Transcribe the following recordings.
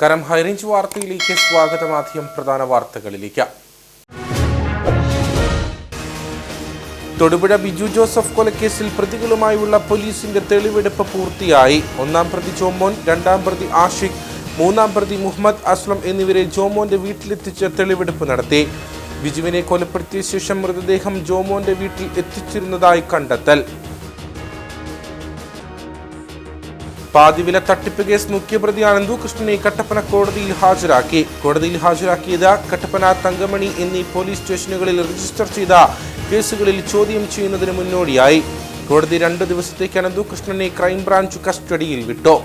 നമസ്കാരം. ഹൈറേഞ്ച് വാർത്തയിലേക്ക് സ്വാഗതം. ആദ്യം പ്രധാന വാർത്തകളിലേക്ക്. തൊടുപുഴ ബിജു ജോസഫ് കൊലക്കേസിൽ പ്രതികളുമായുള്ള പോലീസിന്റെ തെളിവെടുപ്പ് പൂർത്തിയായി. ഒന്നാം പ്രതി ജോമോൻ, രണ്ടാം പ്രതി ആഷിഖ്, മൂന്നാം പ്രതി മുഹമ്മദ് അസ്ലം എന്നിവരെ ജോമോന്റെ വീട്ടിലെത്തിച്ച് തെളിവെടുപ്പ് നടത്തി. ബിജുവിനെ കൊലപ്പെടുത്തിയ ശേഷം മൃതദേഹം ജോമോന്റെ വീട്ടിൽ എത്തിച്ചിരുന്നതായി കണ്ടെത്തൽ. പാതിവില തട്ടിപ്പ് കേസ് മുഖ്യപ്രതി അനന്തുകൃഷ്ണനെ കട്ടപ്പന കോടതിയിൽ ഹാജരാക്കി. കോടതിയിൽ ഹാജരാക്കിയത് കട്ടപ്പന, തങ്കമണി എന്നീ പോലീസ് സ്റ്റേഷനുകളിൽ രജിസ്റ്റർ ചെയ്ത കേസുകളിൽ ചോദ്യം ചെയ്യുന്നതിന് മുന്നോടിയായി. കോടതി 2 ദിവസത്തേക്ക് അനന്തുകൃഷ്ണനെ ക്രൈംബ്രാഞ്ച് കസ്റ്റഡിയിൽ വിട്ടു.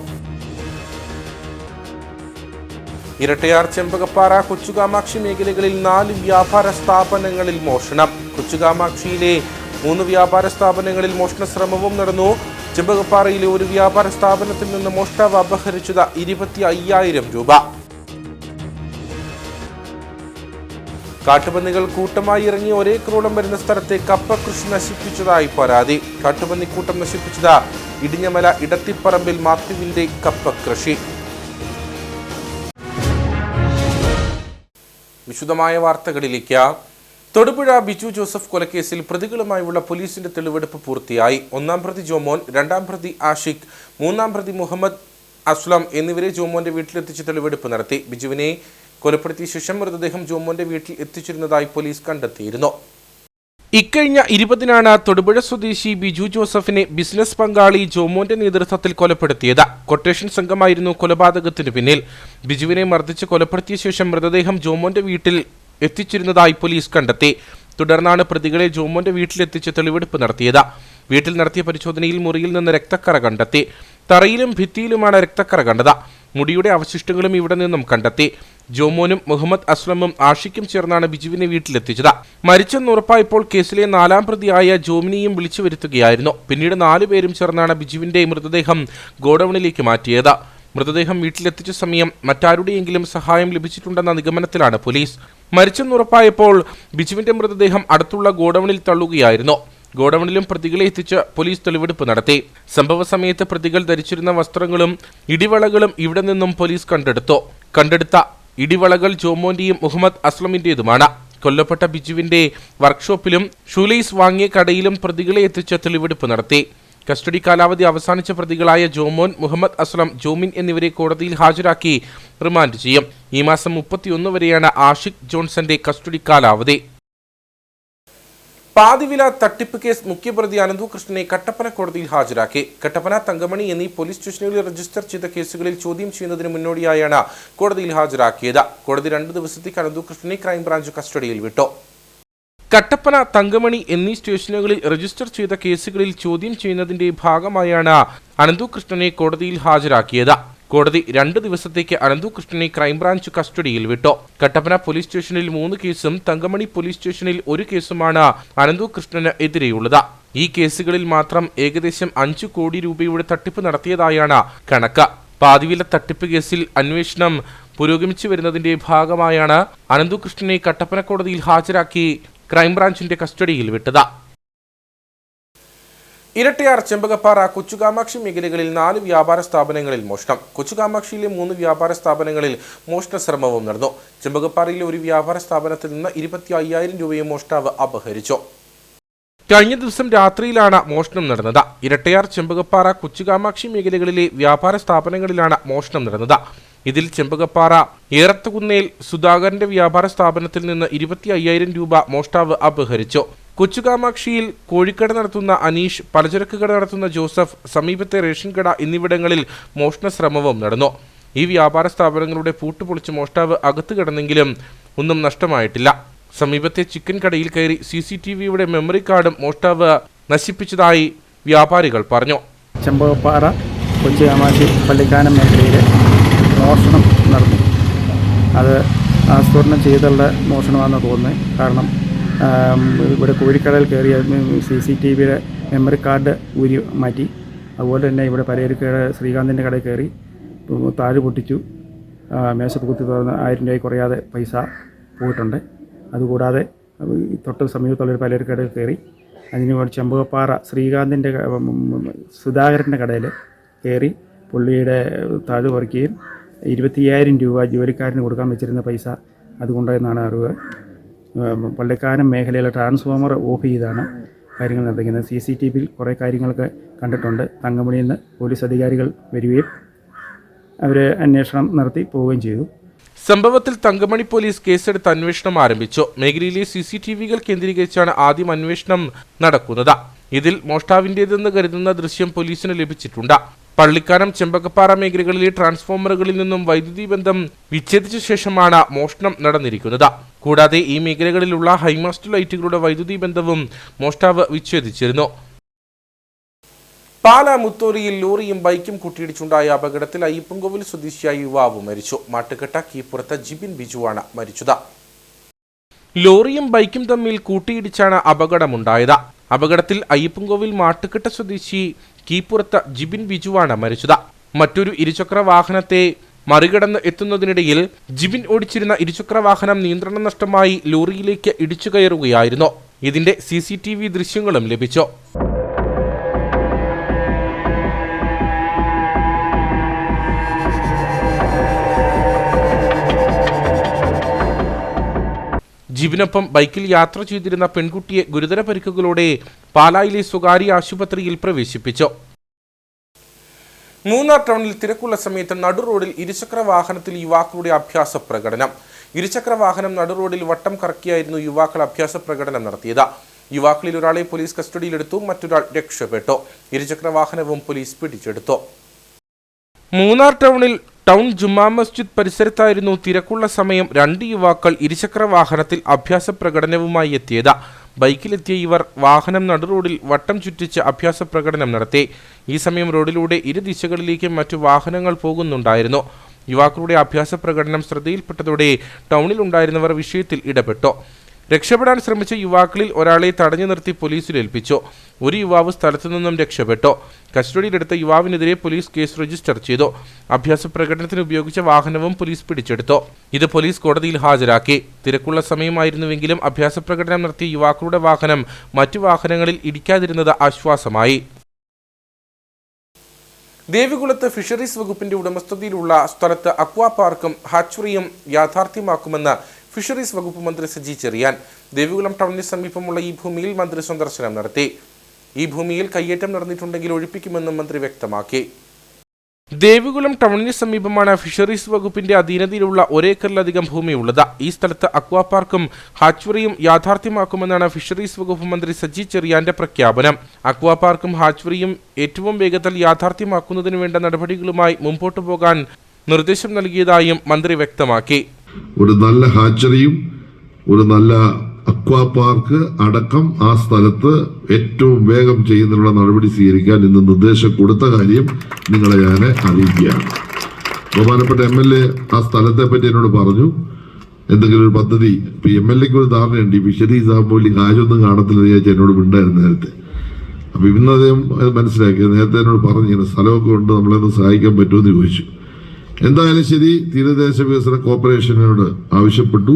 ഇരട്ടയാർ, ചെമ്പകപ്പാറ, കൊച്ചുകാമാക്ഷി മേഖലകളിൽ 4 വ്യാപാര സ്ഥാപനങ്ങളിൽ മോഷണം. കൊച്ചുകാമാക്ഷിയിലെ 3 വ്യാപാര സ്ഥാപനങ്ങളിൽ മോഷണ ശ്രമവും നടന്നു. ചെമ്പകപ്പാറയിലെ ഒരു വ്യാപാര സ്ഥാപനത്തിൽ നിന്ന് മോഷ്ടാവ് അപഹരിച്ചത് 25,000 രൂപ. കാട്ടുപന്നികൾ കൂട്ടമായി ഇറങ്ങി ഒരേക്കറോളം വരുന്ന സ്ഥലത്തെ കപ്പ കൃഷി നശിപ്പിച്ചതായി പരാതി. കാട്ടുപന്നിക്കൂട്ടം നശിപ്പിച്ചത് ഇടിഞ്ഞമല ഇടത്തിപ്പറമ്പിൽ മാത്യുവിന്റെ കപ്പ കൃഷി. വിശദമായ വാർത്തകളിലേക്ക്. തൊടുപുഴ ബിജു ജോസഫ് കൊലക്കേസിൽ പ്രതികളുമായുള്ള പോലീസിന്റെ തെളിവെടുപ്പ് പൂർത്തിയായി. ഒന്നാം പ്രതി ജോമോൻ, രണ്ടാം പ്രതി ആഷിഖ്, മൂന്നാം പ്രതി മുഹമ്മദ് അസ്ലം എന്നിവരെ ജോമോന്റെ വീട്ടിലെത്തിച്ച് തെളിവെടുപ്പ് നടത്തി. ബിജുവിനെ കൊലപ്പെടുത്തിയ ശേഷം മൃതദേഹം ജോമോന്റെ വീട്ടിൽ എത്തിച്ചിരുന്നതായി പോലീസ് കണ്ടെത്തിയിരുന്നു. ഇക്കഴിഞ്ഞ 20-നാണ് തൊടുപുഴ സ്വദേശി ബിജു ജോസഫിനെ ബിസിനസ് പങ്കാളി ജോമോന്റെ നേതൃത്വത്തിൽ കൊലപ്പെടുത്തിയത്. കൊട്ടേഷൻ സംഘമായിരുന്നു കൊലപാതകത്തിനു പിന്നിൽ. ബിജുവിനെ മർദ്ദിച്ച് കൊലപ്പെടുത്തിയ ശേഷം മൃതദേഹം ജോമോന്റെ വീട്ടിൽ എത്തിച്ചിരുന്നതായി പോലീസ് കണ്ടെത്തി. തുടർന്നാണ് പ്രതികളെ ജോമോന്റെ വീട്ടിലെത്തിച്ച് തെളിവെടുപ്പ് നടത്തിയത്. വീട്ടിൽ നടത്തിയ പരിശോധനയിൽ മുറിയിൽ നിന്ന് രക്തക്കറ കണ്ടെത്തി. തറയിലും ഭിത്തിയിലുമാണ് രക്തക്കറ കണ്ടത്. മുടിയുടെ അവശിഷ്ടങ്ങളും ഇവിടെ നിന്നും കണ്ടെത്തി. ജോമോനും മുഹമ്മദ് അസ്ലമും ആഷിഖും ചേർന്നാണ് ബിജുവിനെ വീട്ടിലെത്തിച്ചത്. മരിച്ചെന്ന് ഉറപ്പായപ്പോൾ കേസിലെ 4ാം പ്രതിയായ ജോമിനിയും വിളിച്ചു വരുത്തുകയായിരുന്നു. പിന്നീട് 4 പേരും ചേർന്നാണ് ബിജുവിന്റെ മൃതദേഹം ഗോഡൌണിലേക്ക് മാറ്റിയത്. മൃതദേഹം വീട്ടിലെത്തിച്ച സമയം മറ്റാരുടെയെങ്കിലും സഹായം ലഭിച്ചിട്ടുണ്ടെന്ന നിഗമനത്തിലാണ് പോലീസ്. മരിച്ചെന്നുറപ്പായപ്പോൾ ബിജുവിന്റെ മൃതദേഹം അടുത്തുള്ള ഗോഡൌണിൽ തള്ളുകയായിരുന്നു. ഗോഡൌണിലും പ്രതികളെ എത്തിച്ച് പോലീസ് തെളിവെടുപ്പ് നടത്തി. സംഭവ സമയത്ത് പ്രതികൾ ധരിച്ചിരുന്ന വസ്ത്രങ്ങളും ഇടിവളകളും ഇവിടെ നിന്നും പോലീസ് കണ്ടെടുത്ത ഇടിവളകൾ ജോമോന്റെയും മുഹമ്മദ് അസ്ലമിന്റേതുമാണ്. കൊല്ലപ്പെട്ട ബിജുവിന്റെ വർക്ക്ഷോപ്പിലും ഷൂലേസ് വാങ്ങിയ കടയിലും പ്രതികളെ എത്തിച്ച് തെളിവെടുപ്പ് നടത്തി. കസ്റ്റഡി കാലാവധി അവസാനിച്ച പ്രതികളായ ജോമോൻ, മുഹമ്മദ് അസ്ലം, ജോമിൻ എന്നിവരെ കോടതിയിൽ ഹാജരാക്കി റിമാൻഡ് ചെയ്യും. ഈ മാസം 31 വരെയാണ് ആഷിഖ് ജോൺസന്റെ കസ്റ്റഡി കാലാവധി. പാതിവില തട്ടിപ്പ് കേസ് മുഖ്യപ്രതി അനന്തുകൃഷ്ണനെ കട്ടപ്പന കോടതിയിൽ ഹാജരാക്കി. കട്ടപ്പന, തങ്കമണി എന്നീ പോലീസ് സ്റ്റേഷനുകളിൽ രജിസ്റ്റർ ചെയ്ത കേസുകളിൽ ചോദ്യം ചെയ്യുന്നതിന് മുന്നോടിയായാണ് കോടതിയിൽ ഹാജരാക്കിയത്. കോടതി 2 ദിവസത്തേക്ക് അനന്തുകൃഷ്ണനെ ക്രൈംബ്രാഞ്ച് കസ്റ്റഡിയിൽ വിട്ടു. കട്ടപ്പന, തങ്കമണി എന്നീ സ്റ്റേഷനുകളിൽ രജിസ്റ്റർ ചെയ്ത കേസുകളിൽ ചോദ്യം ചെയ്യുന്നതിന്റെ ഭാഗമായാണ് അനന്തുകൃഷ്ണനെ കോടതിയിൽ ഹാജരാക്കിയത്. കോടതി 2 ദിവസത്തേക്ക് അനന്തുകൃഷ്ണനെ ക്രൈംബ്രാഞ്ച് കസ്റ്റഡിയിൽ വിട്ടു. കട്ടപ്പന പോലീസ് സ്റ്റേഷനിൽ 3 കേസും തങ്കമണി പോലീസ് സ്റ്റേഷനിൽ 1 കേസുമാണ് അനന്തുകൃഷ്ണന് എതിരെയുള്ളത്. ഈ കേസുകളിൽ മാത്രം ഏകദേശം 5 കോടി രൂപയുടെ തട്ടിപ്പ് നടത്തിയതായാണ് കണക്ക്. പാതിവില തട്ടിപ്പ് കേസിൽ അന്വേഷണം പുരോഗമിച്ചു വരുന്നതിന്റെ ഭാഗമായാണ് അനന്തുകൃഷ്ണനെ കട്ടപ്പന കോടതിയിൽ ഹാജരാക്കി ക്രൈംബ്രാഞ്ചിന്റെ കസ്റ്റഡിയിൽ വിട്ടത്. ഇരട്ടയാർ, ചെമ്പകപ്പാറ, കൊച്ചുകാമാക്ഷി മേഖലകളിൽ 4 വ്യാപാര സ്ഥാപനങ്ങളിൽ മോഷണം. കൊച്ചുകാമാക്ഷിയിലെ 3 വ്യാപാര സ്ഥാപനങ്ങളിൽ മോഷണ ശ്രമവും നടന്നു. ചെമ്പകപ്പാറയിലെ ഒരു വ്യാപാര സ്ഥാപനത്തിൽ നിന്ന് 25,000 രൂപയും മോഷ്ടാവ് അപഹരിച്ചു. കഴിഞ്ഞ ദിവസം രാത്രിയിലാണ് മോഷണം നടന്നത്. ഇരട്ടയാർ, ചെമ്പകപ്പാറ, കൊച്ചുകാമാക്ഷി മേഖലകളിലെ വ്യാപാര സ്ഥാപനങ്ങളിലാണ് മോഷണം നടന്നത്. ഇതിൽ ചെമ്പകപ്പാറ ഏറത്തുകുന്നേൽ സുധാകരന്റെ വ്യാപാര സ്ഥാപനത്തിൽ നിന്ന് 25,000 രൂപ മോഷ്ടാവ് അപഹരിച്ചു. കൊച്ചുകാമാക്ഷിയിൽ കോഴിക്കട നടത്തുന്ന അനീഷ്, പലചരക്ക് കട നടത്തുന്ന ജോസഫ്, സമീപത്തെ റേഷൻ കട എന്നിവിടങ്ങളിൽ മോഷണ ശ്രമവും നടന്നു. ഈ വ്യാപാര സ്ഥാപനങ്ങളുടെ പൂട്ടുപൊളിച്ച് മോഷ്ടാവ് അകത്ത് കിടന്നെങ്കിലും ഒന്നും നഷ്ടമായിട്ടില്ല. സമീപത്തെ ചിക്കൻ കടയിൽ കയറി CCTVയുടെ മെമ്മറി കാർഡും മോഷ്ടാവ് നശിപ്പിച്ചതായി വ്യാപാരികൾ പറഞ്ഞു. ചെമ്പകപ്പാറ, കൊച്ചുകാമാക്ഷി, പള്ളിക്കാനം മേഖലയിൽ മോഷണം നടന്നു. അത് ആസൂത്രണം ചെയ്തുള്ള മോഷണമാണെന്ന് തോന്നുന്നത്. കാരണം ഇവിടെ കോഴിക്കടയിൽ കയറിയ CCTVയുടെ മെമ്മറി കാർഡ് ഊരി മാറ്റി. അതുപോലെ തന്നെ ഇവിടെ പലചരക്ക് ശ്രീകാന്തിൻ്റെ കടയിൽ കയറി താഴ് പൊട്ടിച്ചു. മേശത്ത് കുത്തി തുറന്ന് 1000 രൂപ കുറയാതെ പൈസ പോയിട്ടുണ്ട്. അതുകൂടാതെ തൊട്ട് സമീപത്തുള്ളൊരു പലചരക്ക് കടയിൽ കയറി അതിന് ചെമ്പകപ്പാറ ശ്രീകാന്തിൻ്റെ സുധാകരൻ്റെ കടയിൽ കയറി പുള്ളിയുടെ താഴ് പറിക്കുകയും 25,000 രൂപ ജോലിക്കാരന് കൊടുക്കാൻ വെച്ചിരുന്ന പൈസ അതുകൊണ്ടെന്നാണ് അറിവ്. പള്ളിക്കാനം മേഖലയിലെ ട്രാൻസ്ഫോമർ ഓഫ് ചെയ്താണ് കാര്യങ്ങൾ നടത്തിക്കുന്നത്. CCTVയിൽ കുറേ കാര്യങ്ങളൊക്കെ കണ്ടിട്ടുണ്ട്. തങ്കമണിയിൽ നിന്ന് പോലീസ് അധികാരികൾ വരികയും അവർ അന്വേഷണം നടത്തി പോവുകയും ചെയ്തു. സംഭവത്തിൽ തങ്കമണി പോലീസ് കേസെടുത്ത് അന്വേഷണം ആരംഭിച്ചു. മേഖലയിലെ CCTVകൾ കേന്ദ്രീകരിച്ചാണ് ആദ്യം അന്വേഷണം നടക്കുന്നത്. ഇതിൽ മോഷ്ടാവിൻ്റേതെന്ന് കരുതുന്ന ദൃശ്യം പോലീസിന് ലഭിച്ചിട്ടുണ്ട്. പള്ളിക്കാനം ചെമ്പകപ്പാറ മേഖലകളിലെ ട്രാൻസ്ഫോമറുകളിൽ നിന്നും വൈദ്യുതി ബന്ധം വിച്ഛേദിച്ച ശേഷമാണ് മോഷണം നടന്നിരിക്കുന്നത്. കൂടാതെ ഈ മേഖലകളിലുള്ള ഹൈമാസ്റ്റ് ലൈറ്റുകളുടെ വൈദ്യുതി ബന്ധവും മോഷ്ടാവ് വിച്ഛേദിച്ചിരുന്നു. പാലാ മുത്തോലിയിൽ ലോറിയും ബൈക്കും കൂട്ടിയിടിച്ചുണ്ടായ അപകടത്തിൽ അയ്യപ്പൻകോവിൽ സ്വദേശിയായ യുവാവ് മരിച്ചു. മാട്ടുകെട്ട കീപ്പുറത്ത് ജിബിൻ ബിജുവാണ് മരിച്ചത്. ലോറിയും ബൈക്കും തമ്മിൽ കൂട്ടിയിടിച്ചാണ് അപകടമുണ്ടായത്. അപകടത്തിൽ അയ്യപ്പൻകോവിൽ മാട്ടുകെട്ട സ്വദേശി കീപ്പുറത്ത് ജിബിൻ ബിജുവാണ് മരിച്ചത്. മറ്റൊരു ഇരുചക്ര വാഹനത്തെ മറികടന്ന് എത്തുന്നതിനിടയിൽ ജിബിൻ ഓടിച്ചിരുന്ന ഇരുചക്ര വാഹനം നിയന്ത്രണം നഷ്ടമായി ലോറിയിലേക്ക് ഇടിച്ചു കയറുകയായിരുന്നു. ഇതിന്റെ CCTV ദൃശ്യങ്ങളും ലഭിച്ചു. ജിബിനൊപ്പം ബൈക്കിൽ യാത്ര ചെയ്തിരുന്ന പെൺകുട്ടിയെ ഗുരുതര പരിക്കുകളോടെ പാലായിലെ സ്വകാര്യ ആശുപത്രിയിൽ പ്രവേശിപ്പിച്ചു. മൂന്നാർ ടൗണിൽ തിരക്കുള്ള സമയത്ത് നടുറോഡിൽ ഇരുചക്ര വാഹനത്തിൽ യുവാക്കളുടെ അഭ്യാസ പ്രകടനം. ഇരുചക്ര വാഹനം നടുറോഡിൽ വട്ടം കറക്കിയായിരുന്നു യുവാക്കൾ അഭ്യാസ പ്രകടനം നടത്തിയത്. യുവാക്കളിൽ ഒരാളെ പോലീസ് കസ്റ്റഡിയിലെടുത്തു, മറ്റൊരാൾ രക്ഷപ്പെട്ടു. ഇരുചക്ര വാഹനവും പോലീസ് പിടിച്ചെടുത്തു. മൂന്നാർ ടൗണിൽ ടൗൺ ജുമാ മസ്ജിദ് പരിസരത്തായിരുന്നു തിരക്കുള്ള സമയം 2 യുവാക്കൾ ഇരുചക്ര വാഹനത്തിൽ അഭ്യാസ പ്രകടനവുമായി എത്തിയത്. ബൈക്കിലെത്തിയ ഇവർ വാഹനം നടുറോഡിൽ വട്ടം ചുറ്റിച്ച് അഭ്യാസ പ്രകടനം നടത്തി. ഈ സമയം റോഡിലൂടെ ഇരു ദിശകളിലേക്കും മറ്റു വാഹനങ്ങൾ പോകുന്നുണ്ടായിരുന്നു. യുവാക്കളുടെ അഭ്യാസ പ്രകടനം ശ്രദ്ധയിൽപ്പെട്ടതോടെ ടൗണിലുണ്ടായിരുന്നവർ വിഷയത്തിൽ ഇടപെട്ടു. രക്ഷപ്പെടാൻ ശ്രമിച്ച യുവാക്കളിൽ ഒരാളെ തടഞ്ഞു നിർത്തി പോലീസിൽ ഏൽപ്പിച്ചു. ഒരു യുവാവ് സ്ഥലത്തു നിന്നും രക്ഷപ്പെട്ടു. കസ്റ്റഡിയിലെടുത്ത യുവാവിനെതിരെ പോലീസ് കേസ് രജിസ്റ്റർ ചെയ്തു. അഭ്യാസ പ്രകടനത്തിന് ഉപയോഗിച്ച വാഹനവും പോലീസ് പിടിച്ചെടുത്തു. ഇത് പോലീസ് കോടതിയിൽ ഹാജരാക്കി. തിരക്കുള്ള സമയമായിരുന്നുവെങ്കിലും അഭ്യാസ പ്രകടനം നടത്തിയ യുവാക്കളുടെ വാഹനം മറ്റു വാഹനങ്ങളിൽ ഇടിക്കാതിരുന്നത് ആശ്വാസമായി. ദേവികുളത്ത് ഫിഷറീസ് വകുപ്പിന്റെ ഉടമസ്ഥതയിലുള്ള സ്ഥലത്ത് അക്വാ പാർക്കും ഹാച്ചറിയും യാഥാർത്ഥ്യമാക്കുമെന്ന് ഫിഷറീസ് വകുപ്പ് മന്ത്രി സജി ചെറിയാൻ. ദേവികുളം ടൗണിന് സമീപമുള്ള ഈ ഭൂമിയിൽ മന്ത്രി സന്ദർശനം നടത്തി. ഈ ഭൂമിയിൽ കയ്യേറ്റം നടന്നിട്ടുണ്ടെങ്കിൽ ഒഴിപ്പിക്കുമെന്നും മന്ത്രി വ്യക്തമാക്കി. ദേവികുളം ടൗണിന് സമീപമാണ് ഫിഷറീസ് വകുപ്പിന്റെ അധീനതയിലുള്ള 1 ഏക്കറിലധികം ഭൂമിയുള്ളത്. ഈ സ്ഥലത്ത് അക്വാ പാർക്കും ഹാച്ചറിയും യാഥാർത്ഥ്യമാക്കുമെന്നാണ് ഫിഷറീസ് വകുപ്പ് മന്ത്രി സജി ചെറിയാന്റെ പ്രഖ്യാപനം. അക്വാ പാർക്കും ഹാച്ചറിയും ഏറ്റവും വേഗത്തിൽ യാഥാർത്ഥ്യമാക്കുന്നതിന് വേണ്ട നടപടികളുമായി മുമ്പോട്ടു പോകാൻ നിർദ്ദേശം നൽകിയതായും മന്ത്രി വ്യക്തമാക്കി. ഒരു നല്ല ഹാച്ചറിയും ഒരു നല്ല അക്വാ പാർക്ക് അടക്കം ആ സ്ഥലത്ത് ഏറ്റവും വേഗം ചെയ്യുന്നതിനുള്ള നടപടി സ്വീകരിക്കാൻ ഇന്ന് നിർദ്ദേശം കൊടുത്ത കാര്യം നിങ്ങളെ ഞാൻ അറിയിക്കുകയാണ്. ബഹുമാനപ്പെട്ട MLA ആ സ്ഥലത്തെ പറ്റി എന്നോട് പറഞ്ഞു എന്തെങ്കിലും ഒരു പദ്ധതി. ഇപ്പൊ MLAക്ക് ഒരു ധാരണയുണ്ട്, ഈ ഫിഷറീസ് ആകുമ്പോൾ വലിയ കാര്യമൊന്നും കാണത്തില്ലെന്ന് വിചാരിച്ച് എന്നോട് ഉണ്ടായിരുന്നു നേരത്തെ. അപ്പൊ ഇന്ന് അദ്ദേഹം അത് മനസ്സിലാക്കി. നേരത്തെ എന്നോട് പറഞ്ഞു ഇങ്ങനെ സ്ഥലമൊക്കെ ഉണ്ട്, നമ്മളൊന്ന് സഹായിക്കാൻ പറ്റുമെന്ന് ചോദിച്ചു. എന്തായാലും ശരി, തീരദേശ വികസന കോർപ്പറേഷനോട് ആവശ്യപ്പെട്ടു.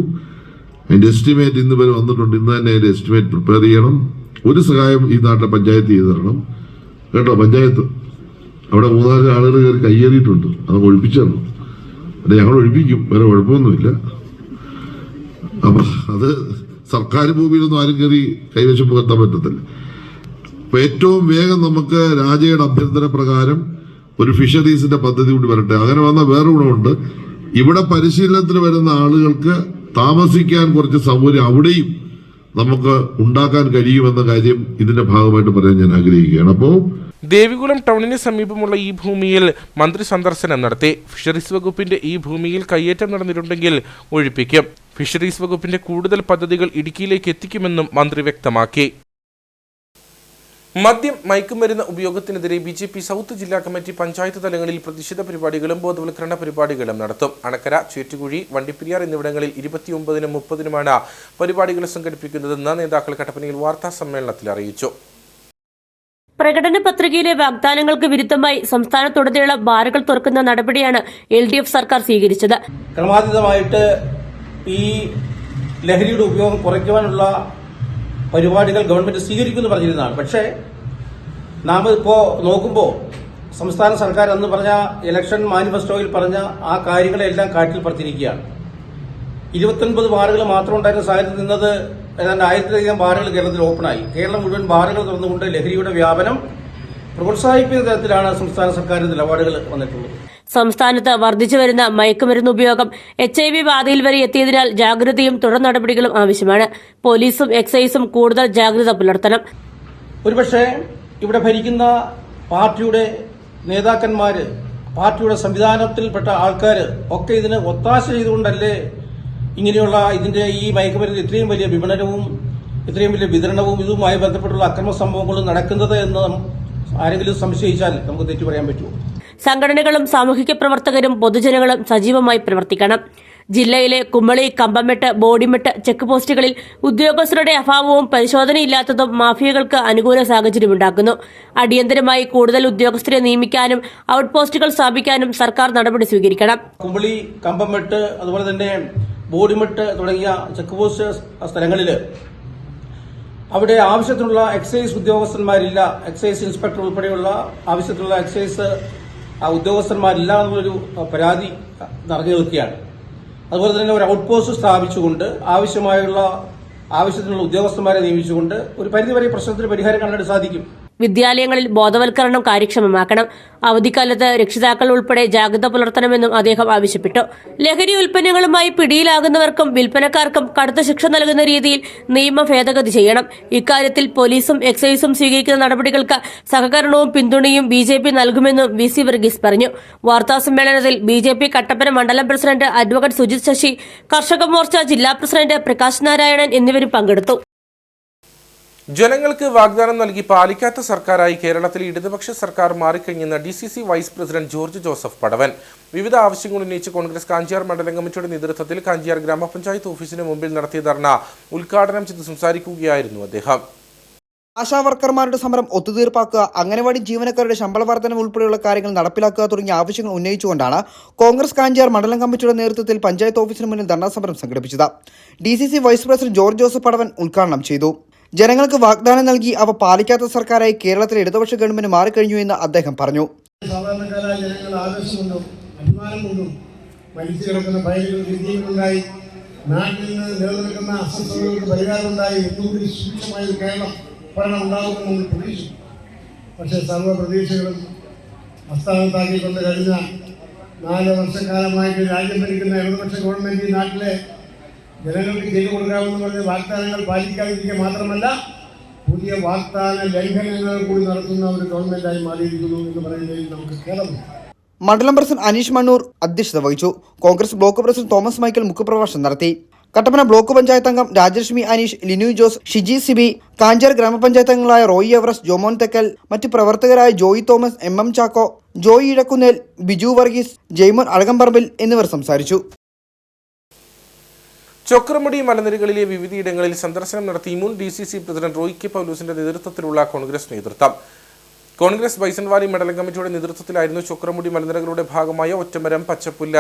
അതിന്റെ എസ്റ്റിമേറ്റ് ഇന്ന് വരെ വന്നിട്ടുണ്ട്. ഇന്ന് തന്നെ അതിന്റെ എസ്റ്റിമേറ്റ് പ്രിപ്പയർ ചെയ്യണം. ഒരു സഹായം ഈ നാട്ടിലെ പഞ്ചായത്ത് ചെയ്തു തരണം കേട്ടോ. പഞ്ചായത്ത് അവിടെ 3-4 ആളുകൾ കയറി കയ്യേറിയിട്ടുണ്ട്, അത് ഒഴിപ്പിച്ചു തരണം. അല്ലെ ഞങ്ങൾ ഒഴിപ്പിക്കും, വേറെ കുഴപ്പമൊന്നുമില്ല. അപ്പൊ അത് സർക്കാർ ഭൂമിയിലൊന്നും ആരും കയറി കൈവശം പുകർത്താൻ പറ്റത്തില്ല. അപ്പൊ ഏറ്റവും വേഗം നമുക്ക് രാജയുടെ അഭ്യർത്ഥന പ്രകാരം ഒരു ഫിഷറീസിന്റെ പദ്ധതി കൂടി വരട്ടെ. അങ്ങനെ വന്ന വേറെ ഗുണമുണ്ട്. ഇവിടെ പരിശീലനത്തിന് വരുന്ന ആളുകൾക്ക് താമസിക്കാൻ കുറച്ച് സൗകര്യം അവിടെയും നമുക്ക് ഉണ്ടാക്കാൻ കഴിയുമെന്ന കാര്യം ഇതിന്റെ ഭാഗമായിട്ട് പറയാൻ ഞാൻ ആഗ്രഹിക്കുകയാണ്. അപ്പോൾ ദേവികുളം ടൗണിന് സമീപമുള്ള ഈ ഭൂമിയിൽ മന്ത്രി സന്ദർശനം നടത്തി. ഫിഷറീസ് വകുപ്പിന്റെ ഈ ഭൂമിയിൽ കയ്യേറ്റം നടന്നിട്ടുണ്ടെങ്കിൽ ഒഴിപ്പിക്കും. ഫിഷറീസ് വകുപ്പിന്റെ കൂടുതൽ പദ്ധതികൾ ഇടുക്കിയിലേക്ക് എത്തിക്കുമെന്നും മന്ത്രി വ്യക്തമാക്കി. മദ്യം മയക്കുമരുന്ന് ഉപയോഗത്തിനെതിരെ BJP സൗത്ത് ജില്ലാ കമ്മിറ്റി പഞ്ചായത്ത് തലങ്ങളിൽ പ്രതിഷേധ പരിപാടികളും ബോധവൽക്കരണ പരിപാടികളും നടത്തും. അണക്കര, ചേറ്റുകുഴി, വണ്ടിപ്പെരിയാർ എന്നിവിടങ്ങളിൽ 29-നും 30-നുമാണ് പരിപാടികൾ സംഘടിപ്പിക്കുന്നതെന്ന് നേതാക്കൾ കട്ടപ്പനയിൽ വാർത്താ സമ്മേളനത്തിൽ അറിയിച്ചു. പ്രകടന പത്രികയിലെ വാഗ്ദാനങ്ങൾക്ക് വിരുദ്ധമായി സംസ്ഥാനത്തുടനീളം ബാറുകൾ തുറക്കുന്ന നടപടിയാണ് LDF സർക്കാർ സ്വീകരിച്ചത്. ക്രമാതീതമായിട്ട് ഈ ലഹരിയുടെ ഉപയോഗം കുറയ്ക്കുവാനുള്ള പരിപാടികൾ ഗവൺമെന്റ് സ്വീകരിക്കുമെന്ന് പറഞ്ഞിരുന്നതാണ്. പക്ഷേ നാം ഇപ്പോൾ നോക്കുമ്പോൾ സംസ്ഥാന സർക്കാർ അന്ന് പറഞ്ഞ ഇലക്ഷൻ മാനിഫെസ്റ്റോയിൽ പറഞ്ഞ ആ കാര്യങ്ങളെല്ലാം കാറ്റിൽ പറത്തിരിക്കുകയാണ്. 29 ബാറുകൾ മാത്രം ഉണ്ടായിരുന്ന സാഹചര്യത്തിൽ നിന്നത് ഏതാണ്ട് 1000-ലധികം ബാറുകൾ കേരളത്തിൽ ഓപ്പണായി. കേരളം മുഴുവൻ ബാറുകൾ തുറന്നുകൊണ്ട് ലഹരിയുടെ വ്യാപനം പ്രോത്സാഹിപ്പിക്കുന്ന തരത്തിലാണ് സംസ്ഥാന സർക്കാരിന്റെ നിലപാടുകൾ വന്നിട്ടുള്ളത്. സംസ്ഥാനത്ത് വർദ്ധിച്ചു വരുന്ന മയക്കുമരുന്ന് ഉപയോഗം HIV ബാധയിൽ വരെ എത്തിയതിനാൽ ജാഗ്രതയും തുടർ നടപടികളും ആവശ്യമാണ്. പോലീസും എക്സൈസും കൂടുതൽ ജാഗ്രത പുലർത്തണം. ഒരുപക്ഷെ ഇവിടെ ഭരിക്കുന്ന പാർട്ടിയുടെ നേതാക്കന്മാര്, പാർട്ടിയുടെ സംവിധാനത്തിൽപ്പെട്ട ആൾക്കാർ ഒക്കെ ഇതിന് ഒത്താശ ചെയ്തുകൊണ്ടല്ലേ ഇങ്ങനെയുള്ള ഇതിന്റെ ഈ മയക്കുമരുന്ന് ഇത്രയും വലിയ വിപണനവും ഇത്രയും വലിയ വിതരണവും ഇതുമായി ബന്ധപ്പെട്ടുള്ള അക്രമ സംഭവങ്ങളും നടക്കുന്നത് എന്ന് ആരെങ്കിലും സംശയിച്ചാൽ നമുക്ക് തെറ്റു പറയാൻ പറ്റുമോ? സംഘടനകളും സാമൂഹിക പ്രവർത്തകരും പൊതുജനങ്ങളും സജീവമായി പ്രവർത്തിക്കണം. ജില്ലയിലെ കുമളി, കമ്പമെട്ട്, ബോഡിമെട്ട് ചെക്ക് പോസ്റ്റുകളിൽ ഉദ്യോഗസ്ഥരുടെ അഭാവവും പരിശോധനയില്ലാത്തതും മാഫിയകൾക്ക് അനുകൂല സാഹചര്യമുണ്ടാക്കുന്നു. അടിയന്തരമായി കൂടുതൽ ഉദ്യോഗസ്ഥരെ നിയമിക്കാനും ഔട്ട് പോസ്റ്റുകൾ സ്ഥാപിക്കാനും സർക്കാർ നടപടി സ്വീകരിക്കണം. കുമളി, കമ്പമെട്ട്, അതുപോലെ തന്നെ ബോഡിമെട്ട് തുടങ്ങിയ ചെക്ക് പോസ്റ്റ് സ്ഥലങ്ങളിൽ അവിടെ ആവശ്യത്തിനുള്ള എക്സൈസ് ഉദ്യോഗസ്ഥന്മാരില്ല, എക്സൈസ് ഇൻസ്പെക്ടർ ഉൾപ്പെടെയുള്ള ആവശ്യത്തിലുള്ള എക്സൈസ് ഉദ്യോഗസ്ഥന്മാരില്ല എന്നുള്ളൊരു പരാതി നിറഞ്ഞു നിൽക്കുകയാണ്. അതുപോലെ തന്നെ ഒരു ഔട്ട് പോസ്റ്റ് സ്ഥാപിച്ചുകൊണ്ട് ആവശ്യത്തിനുള്ള ഉദ്യോഗസ്ഥന്മാരെ നിയമിച്ചുകൊണ്ട് ഒരു പരിധിവരെ പ്രശ്നത്തിന് പരിഹാരം കാണാൻ സാധിക്കും. വിദ്യാലയങ്ങളിൽ ബോധവൽക്കരണം കാര്യക്ഷമമാക്കണം. അവധിക്കാലത്ത് രക്ഷിതാക്കൾ ഉൾപ്പെടെ ജാഗ്രത പുലർത്തണമെന്നും അദ്ദേഹം ആവശ്യപ്പെട്ടു. ലഹരി ഉൽപ്പന്നങ്ങളുമായി പിടിയിലാകുന്നവർക്കും വിൽപ്പനക്കാർക്കും കടുത്ത ശിക്ഷ നൽകുന്ന രീതിയിൽ നിയമ ഭേദഗതി ചെയ്യണം. ഇക്കാര്യത്തിൽ പോലീസും എക്സൈസും സ്വീകരിക്കുന്ന നടപടികൾക്ക് സഹകരണവും പിന്തുണയും BJP നൽകുമെന്നും VC വർഗീസ് പറഞ്ഞു. വാർത്താസമ്മേളനത്തിൽ BJP കട്ടപ്പന മണ്ഡലം പ്രസിഡന്റ് അഡ്വക്കേറ്റ് സുജിത് ശശി, കർഷക മോർച്ച ജില്ലാ പ്രസിഡന്റ് പ്രകാശ് നാരായണൻ എന്നിവരും പങ്കെടുത്തു. ജനങ്ങൾക്ക് വാഗ്ദാനം നൽകി പാലിക്കാത്ത സർക്കാരായി കേരളത്തിലെ ഇടതുപക്ഷ സർക്കാർ മാറിക്കഴിഞ്ഞെന്ന് DCC vice president George Joseph Padavan. വിവിധ ആവശ്യങ്ങൾ ഉന്നയിച്ച് കോൺഗ്രസ് കാഞ്ചിയാർ മണ്ഡലം കമ്മിറ്റിയുടെ നേതൃത്വത്തിൽ കാഞ്ചിയാർ ഗ്രാമപഞ്ചായത്ത് ഓഫീസിന് മുമ്പിൽ നടത്തിയ ധർണ ഉദ്ഘാടനം ചെയ്ത് സംസാരിക്കുകയായിരുന്നു അദ്ദേഹം. ആശാവർക്കർമാരുടെ സമരം ഒത്തുതീർപ്പാക്കുക, അംഗനവാടി ജീവനക്കാരുടെ ശമ്പള വർധന ഉൾപ്പെടെയുള്ള കാര്യങ്ങൾ നടപ്പിലാക്കുക തുടങ്ങിയ ആവശ്യങ്ങൾ ഉന്നയിച്ചുകൊണ്ടാണ് കോൺഗ്രസ് കാഞ്ചിയാർ മണ്ഡലം കമ്മിറ്റിയുടെ നേതൃത്വത്തിൽ പഞ്ചായത്ത് ഓഫീസിന് മുന്നിൽ ധർണാ സമരം സംഘടിപ്പിച്ചത്. DCC vice president George Joseph Padavan ഉദ്ഘാടനം ചെയ്തു. ജനങ്ങൾക്ക് വാഗ്ദാനം നൽകി അവ പാലിക്കാത്ത സർക്കാരായി കേരളത്തിലെ ഇടതുപക്ഷ ഗവൺമെന്റ് മാറിക്കഴിഞ്ഞു എന്ന് അദ്ദേഹം പറഞ്ഞു. സാധാരണക്കാരായ ജനങ്ങൾ ആവേശമുണ്ടും അഭിമാനം കൊണ്ടും മരിച്ചു കിടക്കുന്ന ഫയലുകൾ വിജയങ്ങളുണ്ടായി, നാട്ടിൽ നിന്ന് നിലനിൽക്കുന്ന അസ്വസ്ഥതകൾക്ക് പരിഹാരമുണ്ടായി, ഒന്നുകൂടി സുഭിക്ഷമായ ഒരു കേരളം ഭരണം ഉണ്ടാകുമെന്ന് നമ്മൾ പ്രതീക്ഷിച്ചു. പക്ഷേ സർവ്വ പ്രതീക്ഷകളും അസ്ഥാനത്താക്കിക്കൊണ്ട് കഴിഞ്ഞ 4 വർഷക്കാലമായിട്ട് രാജ്യം ഭരിക്കുന്ന ഇടതുപക്ഷ ഗവൺമെന്റ് ഈ നാട്ടിലെ ജനങ്ങൾക്ക് ചെയ്തു കൊടുക്കാമെന്ന് പറഞ്ഞ വാഗ്ദാനങ്ങൾ പാലിക്കാതിരിക്കുക മാത്രമല്ല പുതിയ വാഗ്ദാന ലംഘനങ്ങൾ കൂടി നടത്തുന്ന ഒരു ഗവൺമെന്റായി മാറിയിരിക്കുന്നു എന്ന് പറയുന്നതിൽ നമുക്ക് ഖേദമുണ്ട്. മണ്ഡലം പ്രസിഡന്റ് അനീഷ് മണ്ണൂർ അധ്യക്ഷത വഹിച്ചു. Congress block president Thomas Michael മുഖ്യപ്രഭാഷണം നടത്തി. കട്ടപ്പന ബ്ലോക്ക് പഞ്ചായത്ത് അംഗം രാജലക്ഷ്മി അനീഷ്, ലിനു ജോസ്, ഷിജി സിബി, കാഞ്ചാർ ഗ്രാമപഞ്ചായത്ത് അംഗങ്ങളായ റോയി എവറസ്റ്റ്, ജോമോൻ തെക്കൽ, മറ്റ് പ്രവർത്തകരായ ജോയി തോമസ്, MM ചാക്കോ, ജോയി ഇടക്കുന്നേൽ, ബിജു വർഗീസ്, ജെയ്മോൻ അഴകമ്പറമ്പിൽ എന്നിവർ സംസാരിച്ചു. ചൊക്രമുടി മലനിരകളിലെ വിവിധയിടങ്ങളിൽ സന്ദർശനം നടത്തി മുൻ DCC പ്രസിഡന്റ് റോയി കെ പൗലൂസിന്റെ നേതൃത്വത്തിലുള്ള കോൺഗ്രസ് നേതൃത്വം. കോൺഗ്രസ് ബൈസൺവാലി മണ്ഡലം കമ്മിറ്റിയുടെ നേതൃത്വത്തിലായിരുന്നു ചൊക്രമുടി മലനിരകളുടെ ഭാഗമായ ഒറ്റമരം, പച്ചപ്പുല്ല,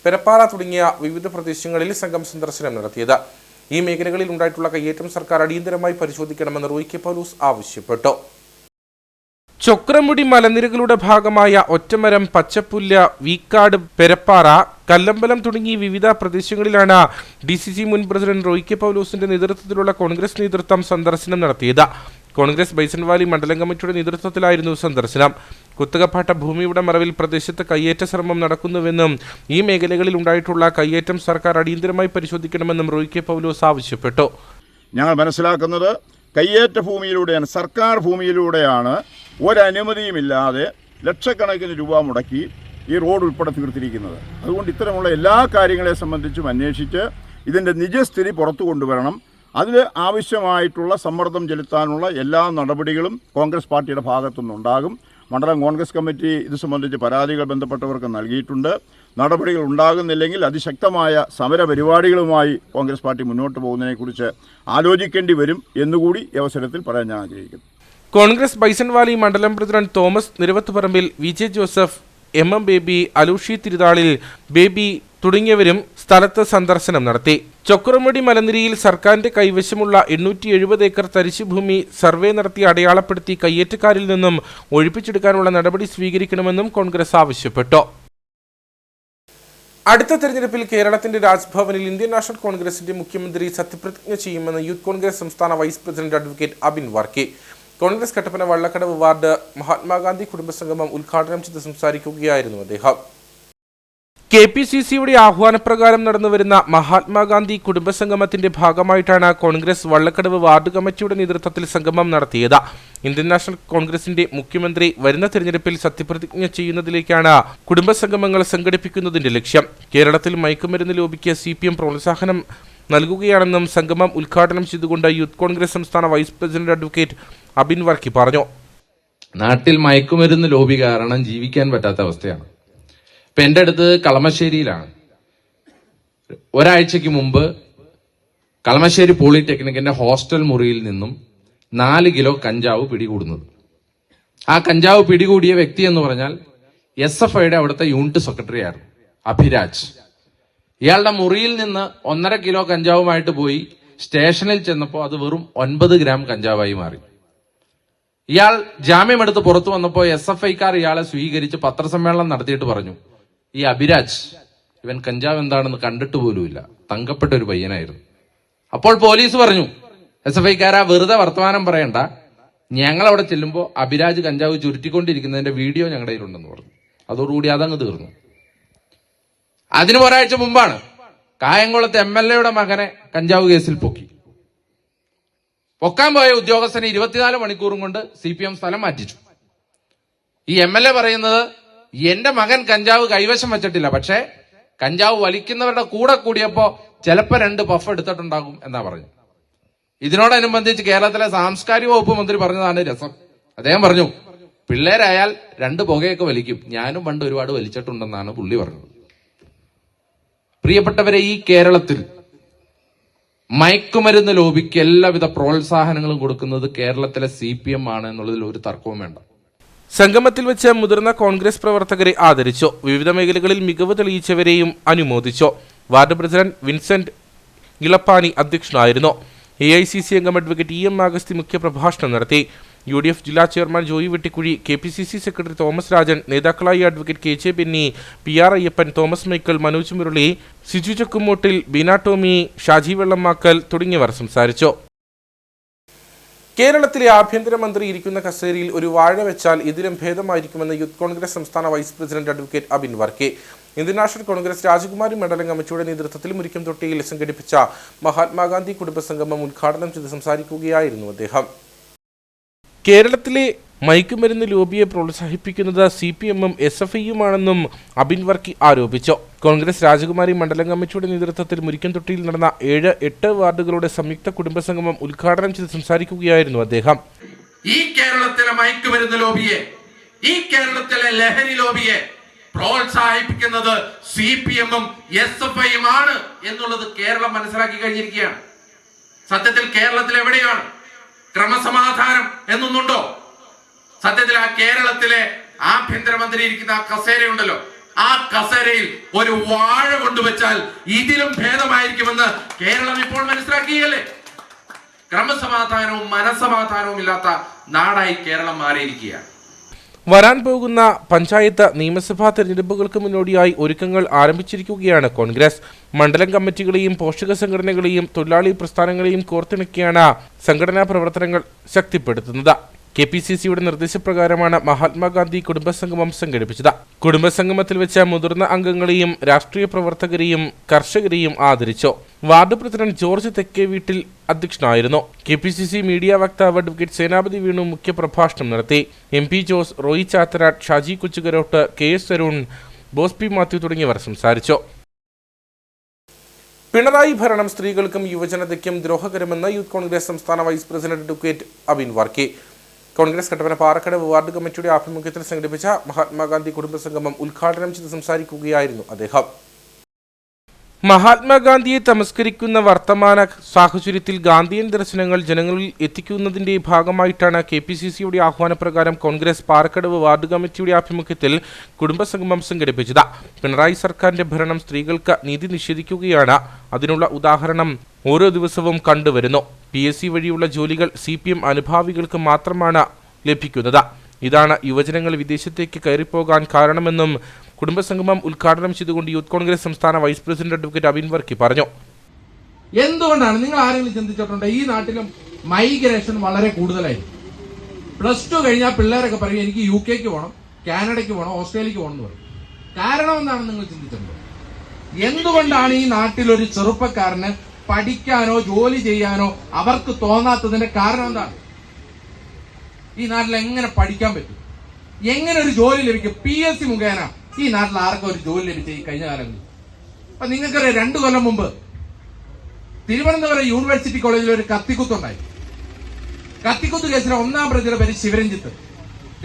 പെരപ്പാറ തുടങ്ങിയ വിവിധ പ്രദേശങ്ങളിൽ സംഘം സന്ദർശനം നടത്തിയത്. ഈ മേഖലകളിൽ ഉണ്ടായിട്ടുള്ള കയ്യേറ്റം സർക്കാർ അടിയന്തരമായി പരിശോധിക്കണമെന്ന് റോയി കെ പൗലൂസ് ആവശ്യപ്പെട്ടു. ചൊക്രമുടി മലനിരകളുടെ ഭാഗമായ ഒറ്റമരം, പച്ചപ്പുല്ല, വീക്കാട്, പെരപ്പാറ, കല്ലമ്പലം തുടങ്ങി വിവിധ പ്രദേശങ്ങളിലാണ് DCC മുൻ പ്രസിഡന്റ് റോയി കെ പൗലൂസിന്റെ നേതൃത്വത്തിലുള്ള കോൺഗ്രസ് നേതൃത്വം സന്ദർശനം നടത്തിയത്. കോൺഗ്രസ് ബൈസൺവാലി മണ്ഡലം കമ്മിറ്റിയുടെ നേതൃത്വത്തിലായിരുന്നു സന്ദർശനം. കുത്തകപ്പാട്ട ഭൂമിയുടെ മറവിൽ പ്രദേശത്ത് കയ്യേറ്റ ശ്രമം നടക്കുന്നുവെന്നും ഈ മേഖലകളിൽ ഉണ്ടായിട്ടുള്ള കയ്യേറ്റം സർക്കാർ അടിയന്തരമായി പരിശോധിക്കണമെന്നും റോയി കെ പൗലൂസ് ആവശ്യപ്പെട്ടു. ഞങ്ങൾ മനസ്സിലാക്കുന്നത് കയ്യേറ്റ ഭൂമിയിലൂടെയാണ്, സർക്കാർ ഭൂമിയിലൂടെയാണ് ഒരനുമതിയുമില്ലാതെ ലക്ഷക്കണക്കിന് രൂപ മുടക്കി ഈ റോഡ് ഉൾപ്പെടെ തീർത്തിരിക്കുന്നത്. അതുകൊണ്ട് ഇത്തരമുള്ള എല്ലാ കാര്യങ്ങളെ സംബന്ധിച്ചും അന്വേഷിച്ച് ഇതിൻ്റെ നിജസ്ഥിതി പുറത്തു കൊണ്ടുവരണം. അതിന് ആവശ്യമായിട്ടുള്ള സമ്മർദ്ദം ചെലുത്താനുള്ള എല്ലാ നടപടികളും കോൺഗ്രസ് പാർട്ടിയുടെ ഭാഗത്തുനിന്നുണ്ടാകും. മണ്ഡലം കോൺഗ്രസ് കമ്മിറ്റി ഇത് സംബന്ധിച്ച് പരാതികൾ ബന്ധപ്പെട്ടവർക്ക് നൽകിയിട്ടുണ്ട്. നടപടികൾ ഉണ്ടാകുന്നില്ലെങ്കിൽ അതിശക്തമായ സമര പരിപാടികളുമായി കോൺഗ്രസ് പാർട്ടി മുന്നോട്ട് പോകുന്നതിനെക്കുറിച്ച് ആലോചിക്കേണ്ടി വരും എന്നുകൂടി ഈ അവസരത്തിൽ പറയാൻ ഞാൻ ആഗ്രഹിക്കുന്നു. കോൺഗ്രസ് ബൈസൺവാലി മണ്ഡലം president Thomas Niravathuparambil, VJ Joseph, MM Baby, Aloshy Thiruthalil, Baby തുടങ്ങിയവരും സ്ഥലത്ത് സന്ദർശനം നടത്തി. ചൊക്രമുടി മലനിരയിൽ സർക്കാരിന്റെ കൈവശമുള്ള 870 ഏക്കർ തരിശുഭൂമി സർവേ നടത്തി അടയാളപ്പെടുത്തി കയ്യേറ്റക്കാരിൽ നിന്നും ഒഴിപ്പിച്ചെടുക്കാനുള്ള നടപടി സ്വീകരിക്കണമെന്നും കോൺഗ്രസ് ആവശ്യപ്പെട്ടു. അടുത്ത തെരഞ്ഞെടുപ്പിൽ കേരളത്തിന്റെ രാജ്ഭവനിൽ ഇന്ത്യൻ നാഷണൽ കോൺഗ്രസിന്റെ മുഖ്യമന്ത്രി സത്യപ്രതിജ്ഞ ചെയ്യുമെന്ന് യൂത്ത് കോൺഗ്രസ് സംസ്ഥാന vice president advocate Abin Varkey. Congress Kattappana Vallakkadavu ward Mahatma Gandhi കുടുംബസംഗമം ഉദ്ഘാടനം ചെയ്ത് സംസാരിക്കുകയായിരുന്നു അദ്ദേഹം. KPCCയുടെ ആഹ്വാനപ്രകാരം നടന്നുവരുന്ന മഹാത്മാഗാന്ധി കുടുംബസംഗമത്തിന്റെ ഭാഗമായിട്ടാണ് കോൺഗ്രസ് വള്ളക്കടവ് വാർഡ് കമ്മിറ്റിയുടെ നേതൃത്വത്തിൽ സംഗമം നടത്തിയത്. ഇന്ത്യൻ നാഷണൽ കോൺഗ്രസിന്റെ മുഖ്യമന്ത്രി വരുന്ന തെരഞ്ഞെടുപ്പിൽ സത്യപ്രതിജ്ഞ ചെയ്യുന്നതിലേക്കാണ് കുടുംബസംഗമങ്ങൾ സംഘടിപ്പിക്കുന്നതിന്റെ ലക്ഷ്യം. കേരളത്തിൽ മയക്കുമരുന്ന് ലോബിക്ക് CPM പ്രോത്സാഹനം നൽകുകയാണെന്നും സംഗമം ഉദ്ഘാടനം ചെയ്തുകൊണ്ട് യൂത്ത് കോൺഗ്രസ് സംസ്ഥാന vice president advocate Abin Varkey പറഞ്ഞു. നാട്ടിൽ മയക്കുമരുന്ന് ലോബി കാരണം ജീവിക്കാൻ പറ്റാത്ത അവസ്ഥയാണ്. ഇപ്പൊ എൻ്റെ അടുത്ത് കളമശ്ശേരിയിലാണ് ഒരാഴ്ചക്ക് മുമ്പ് കളമശ്ശേരി പോളിടെക്നിക്കിന്റെ ഹോസ്റ്റൽ മുറിയിൽ നിന്നും 4 കിലോ കഞ്ചാവ് പിടികൂടുന്നത്. ആ കഞ്ചാവ് പിടികൂടിയ വ്യക്തി എന്ന് പറഞ്ഞാൽ SFIയുടെ അവിടുത്തെ യൂണിറ്റ് സെക്രട്ടറി ആയിരുന്നു അഭിരാജ്. ഇയാളുടെ മുറിയിൽ നിന്ന് 1.5 കിലോ കഞ്ചാവുമായിട്ട് പോയി സ്റ്റേഷനിൽ ചെന്നപ്പോൾ അത് വെറും 9 ഗ്രാം കഞ്ചാവായി മാറി. ഇയാൾ ജാമ്യമെടുത്ത് പുറത്തു വന്നപ്പോൾ SFIക്കാർ ഇയാളെ സ്വീകരിച്ച് പത്രസമ്മേളനം നടത്തിയിട്ട് പറഞ്ഞു, ഈ അഭിരാജ് ഇവൻ കഞ്ചാവ് എന്താണെന്ന് കണ്ടിട്ട് പോലുമില്ല, തങ്കപ്പെട്ട ഒരു പയ്യനായിരുന്നു. അപ്പോൾ പോലീസ് പറഞ്ഞു, SFIക്കാരാ വെറുതെ വർത്തമാനം പറയണ്ട, ഞങ്ങൾ അവിടെ ചെല്ലുമ്പോൾ അഭിരാജ് കഞ്ചാവ് ചുരുട്ടിക്കൊണ്ടിരിക്കുന്നതിന്റെ വീഡിയോ ഞങ്ങളുടെ കയ്യിലുണ്ടെന്ന് പറഞ്ഞു. അതോടുകൂടി അതങ്ങ് തീർന്നു. അതിന് ഒരാഴ്ച മുമ്പാണ് കായംകുളത്തെ MLAയുടെ മകനെ കഞ്ചാവ് കേസിൽ പൊക്കാൻ പോയ ഉദ്യോഗസ്ഥനെ 24 മണിക്കൂറും കൊണ്ട് CPM സ്ഥലം മാറ്റിച്ചു. ഈ MLA പറയുന്നത്, എന്റെ മകൻ കഞ്ചാവ് കൈവശം വെച്ചിട്ടില്ല, പക്ഷേ കഞ്ചാവ് വലിക്കുന്നവരുടെ കൂടെ കൂടിയപ്പോ ചിലപ്പോ 2 പഫ് എടുത്തിട്ടുണ്ടാകും എന്നാ പറഞ്ഞു. ഇതിനോടനുബന്ധിച്ച് കേരളത്തിലെ സാംസ്കാരിക വകുപ്പ് മന്ത്രി പറഞ്ഞതാണ് രസം. അദ്ദേഹം പറഞ്ഞു, പിള്ളേരായാൽ 2 പുകയൊക്കെ വലിക്കും, ഞാനും പണ്ട് ഒരുപാട് വലിച്ചിട്ടുണ്ടെന്നാണ് പുള്ളി പറഞ്ഞത്. പ്രിയപ്പെട്ടവരെ, ഈ കേരളത്തിൽ മയക്കുമരുന്ന് ലോബിക്ക് എല്ലാവിധ പ്രോത്സാഹനങ്ങളും കൊടുക്കുന്നത് കേരളത്തിലെ CPM ആണ് എന്നുള്ളതിൽ ഒരു തർക്കവും വേണ്ട. സംഗമത്തിൽ വെച്ച് മുതിർന്ന കോൺഗ്രസ് പ്രവർത്തകരെ ആദരിച്ചു. വിവിധ മേഖലകളിൽ മികവ് തെളിയിച്ചവരെയും അനുമോദിച്ചു. വാർഡ് പ്രസിഡന്റ് വിൻസെന്റ് ഇളപ്പാനി അധ്യക്ഷനായിരുന്നു. AICC അംഗം അഡ്വക്കേറ്റ് EM ആഗസ്തി മുഖ്യപ്രഭാഷണം നടത്തി. UDF ജില്ലാ chairman Joy Vettikuzhy, KPCC secretary Thomas Rajan, നേതാക്കളായി advocate KJ Benny, PR Ayyappan, Thomas Michael, Manoj Murali, Siju Chakkumoottil, Beena Tomy, Shaji Vellamakkal തുടങ്ങിയവർ സംസാരിച്ചു. കേരളത്തിലെ ആഭ്യന്തരമന്ത്രി ഇരിക്കുന്ന കസേരയിൽ ഒരു വാഴ വെച്ചാൽ ഇതിലും ഭേദമായിരിക്കുമെന്ന് യൂത്ത് കോൺഗ്രസ് സംസ്ഥാന vice president advocate Abin Varkey. Indian National Congress Rajakumari മണ്ഡലം കമ്മിറ്റിയുടെ നേതൃത്വത്തിൽ മുരിക്കം തൊട്ടിയിൽ സംഘടിപ്പിച്ച മഹാത്മാഗാന്ധി കുടുംബസംഗമം ഉദ്ഘാടനം ചെയ്ത് സംസാരിക്കുകയായിരുന്നു അദ്ദേഹം. കേരളത്തിലെ മയക്കുമരുന്ന് ലോബിയെ പ്രോത്സാഹിപ്പിക്കുന്നത് CPM-ഉം SFIയുമാണെന്നും അബിൻ വർക്കി ആരോപിച്ചു. കോൺഗ്രസ് രാജകുമാരി മണ്ഡലം കമ്മിറ്റിയുടെ നേതൃത്വത്തിൽ മുരിക്കം തൊട്ടിയിൽ നടന്ന 7-8 വാർഡുകളുടെ സംയുക്ത കുടുംബസംഗമം ഉദ്ഘാടനം ചെയ്ത് സംസാരിക്കുകയായിരുന്നു അദ്ദേഹം. ഈ കേരളത്തിലെ മയക്കുമരുന്ന് ലോബിയെ, ഈ കേരളത്തിലെ ലഹരി ലോബിയെ പ്രോത്സാഹിപ്പിക്കുന്നത് CPM-ഉം SFIയുമാണ് എന്നുള്ളത് കേരളം മനസ്സിലാക്കി കഴിഞ്ഞിരിക്കുകയാണ്. സത്യത്തിൽ കേരളത്തിൽ എവിടെയാണ് ക്രമസമാധാനം എന്നൊന്നുണ്ടോ? സത്യത്തിൽ ആ കേരളത്തിലെ ആഭ്യന്തരമന്ത്രി ഇരിക്കുന്ന ആ കസേരയുണ്ടല്ലോ, ആ കസേരയിൽ ഒരു വാഴ കൊണ്ടുവച്ചാൽ ഇതിലും ഭേദമായിരിക്കുമെന്ന് കേരളം ഇപ്പോൾ മനസ്സിലാക്കിയല്ലേ? ക്രമസമാധാനവും മനസമാധാനവും ഇല്ലാത്ത നാടായി കേരളം മാറിയിരിക്കുകയാണ്. വരാൻ പോകുന്ന പഞ്ചായത്ത് നിയമസഭാ തെരഞ്ഞെടുപ്പുകൾക്ക് മുന്നോടിയായി ഒരുക്കങ്ങൾ ആരംഭിച്ചിരിക്കുകയാണ് കോൺഗ്രസ്. മണ്ഡലം കമ്മിറ്റികളെയും പോഷക സംഘടനകളെയും തൊഴിലാളി പ്രസ്ഥാനങ്ങളെയും കോർത്തിണക്കിയാണ് സംഘടനാ പ്രവർത്തനങ്ങൾ ശക്തിപ്പെടുത്തുന്നത്. KPCCയുടെ നിർദ്ദേശപ്രകാരമാണ് മഹാത്മാഗാന്ധി കുടുംബസംഗമം സംഘടിപ്പിച്ചത്. കുടുംബസംഗമത്തിൽ വെച്ച് മുതിർന്ന അംഗങ്ങളെയും രാഷ്ട്രീയ പ്രവർത്തകരെയും കർഷകരെയും ആദരിച്ചു. വാർഡ് പ്രസിഡന്റ് ജോർജ് തെക്കേ വീട്ടിൽ അധ്യക്ഷനായിരുന്നു. KPCC മീഡിയ വക്താവ് അഡ്വക്കേറ്റ് സേനാപതി വേണു മുഖ്യപ്രഭാഷണം നടത്തി. MP Jose, Roy Chatharattu, Shaji Kochukarottu, KS Arun, Bose P Mathew തുടങ്ങിയവർ സംസാരിച്ചു. പിണറായി ഭരണം സ്ത്രീകൾക്കും യുവജനതയ്ക്കും ദ്രോഹകരമെന്ന് യൂത്ത് കോൺഗ്രസ് സംസ്ഥാന vice president advocate Abin Varkey. Congress Kattappana Parakkadavu ward കമ്മിറ്റിയുടെ ആഭിമുഖ്യത്തിൽ സംഘടിപ്പിച്ച മഹാത്മാഗാന്ധി കുടുംബസംഗമം ഉദ്ഘാടനം ചെയ്ത് സംസാരിക്കുകയായിരുന്നു അദ്ദേഹം. മഹാത്മാഗാന്ധിയെ തമസ്കരിക്കുന്ന വർത്തമാന സാഹചര്യത്തിൽ ഗാന്ധിയൻ ദർശനങ്ങൾ ജനങ്ങളിൽ എത്തിക്കുന്നതിന്റെ ഭാഗമായിട്ടാണ് KPCCയുടെ ആഹ്വാനപ്രകാരം കോൺഗ്രസ് പാറക്കടവ് വാർഡ് കമ്മിറ്റിയുടെ ആഭിമുഖ്യത്തിൽ കുടുംബസംഗമം സംഘടിപ്പിച്ചത്. പിണറായി സർക്കാരിന്റെ ഭരണം സ്ത്രീകൾക്ക് നീതി നിഷേധിക്കുകയാണ്. അതിനുള്ള ഉദാഹരണം ഓരോ ദിവസവും കണ്ടുവരുന്നു. PSC വഴിയുള്ള ജോലികൾ CPM അനുഭാവികൾക്ക് മാത്രമാണ് ലഭിക്കുന്നത്. ഇതാണ് യുവജനങ്ങൾ വിദേശത്തേക്ക് കയറിപ്പോകാൻ കാരണമെന്നും കുടുംബസംഗമം ഉദ്ഘാടനം ചെയ്തുകൊണ്ട് യൂത്ത് കോൺഗ്രസ് സംസ്ഥാന vice president advocate Abin Varkey പറഞ്ഞു. എന്തുകൊണ്ടാണ് നിങ്ങൾ ആരെങ്കിലും ചിന്തിച്ചിട്ടുണ്ടോ ഈ നാട്ടിലും മൈഗ്രേഷൻ വളരെ കൂടുതലായി? +2 കഴിഞ്ഞാൽ പിള്ളേരൊക്കെ പറയും എനിക്ക് UK പോകണം, കാനഡയ്ക്ക് പോകണം, ഓസ്ട്രേലിയക്ക് പോകണം എന്ന് പറയും. കാരണം എന്താണെന്ന് നിങ്ങൾ ചിന്തിച്ചിട്ടുണ്ടോ? എന്തുകൊണ്ടാണ് ഈ നാട്ടിലൊരു ചെറുപ്പക്കാരന് പഠിക്കാനോ ജോലി ചെയ്യാനോ അവർക്ക് തോന്നാത്തതിന്റെ കാരണം എന്താണ്? ഈ നാട്ടിൽ എങ്ങനെ പഠിക്കാൻ പറ്റും? എങ്ങനെ ഒരു ജോലി ലഭിക്കും? PSC മുഖേന ഈ നാട്ടിൽ ആർക്കും ഒരു ജോലി ലഭിച്ച ഈ കഴിഞ്ഞ കാലങ്ങളിൽ? അപ്പൊ നിങ്ങൾക്കറിയാം 2 കൊല്ലം മുമ്പ് തിരുവനന്തപുരം യൂണിവേഴ്സിറ്റി കോളേജിൽ ഒരു കത്തിക്കുത്തുണ്ടായി. കത്തിക്കുത്ത് കേസിലെ 1ാം പ്രതിയുടെ പേര് ശിവരഞ്ജിത്ത്,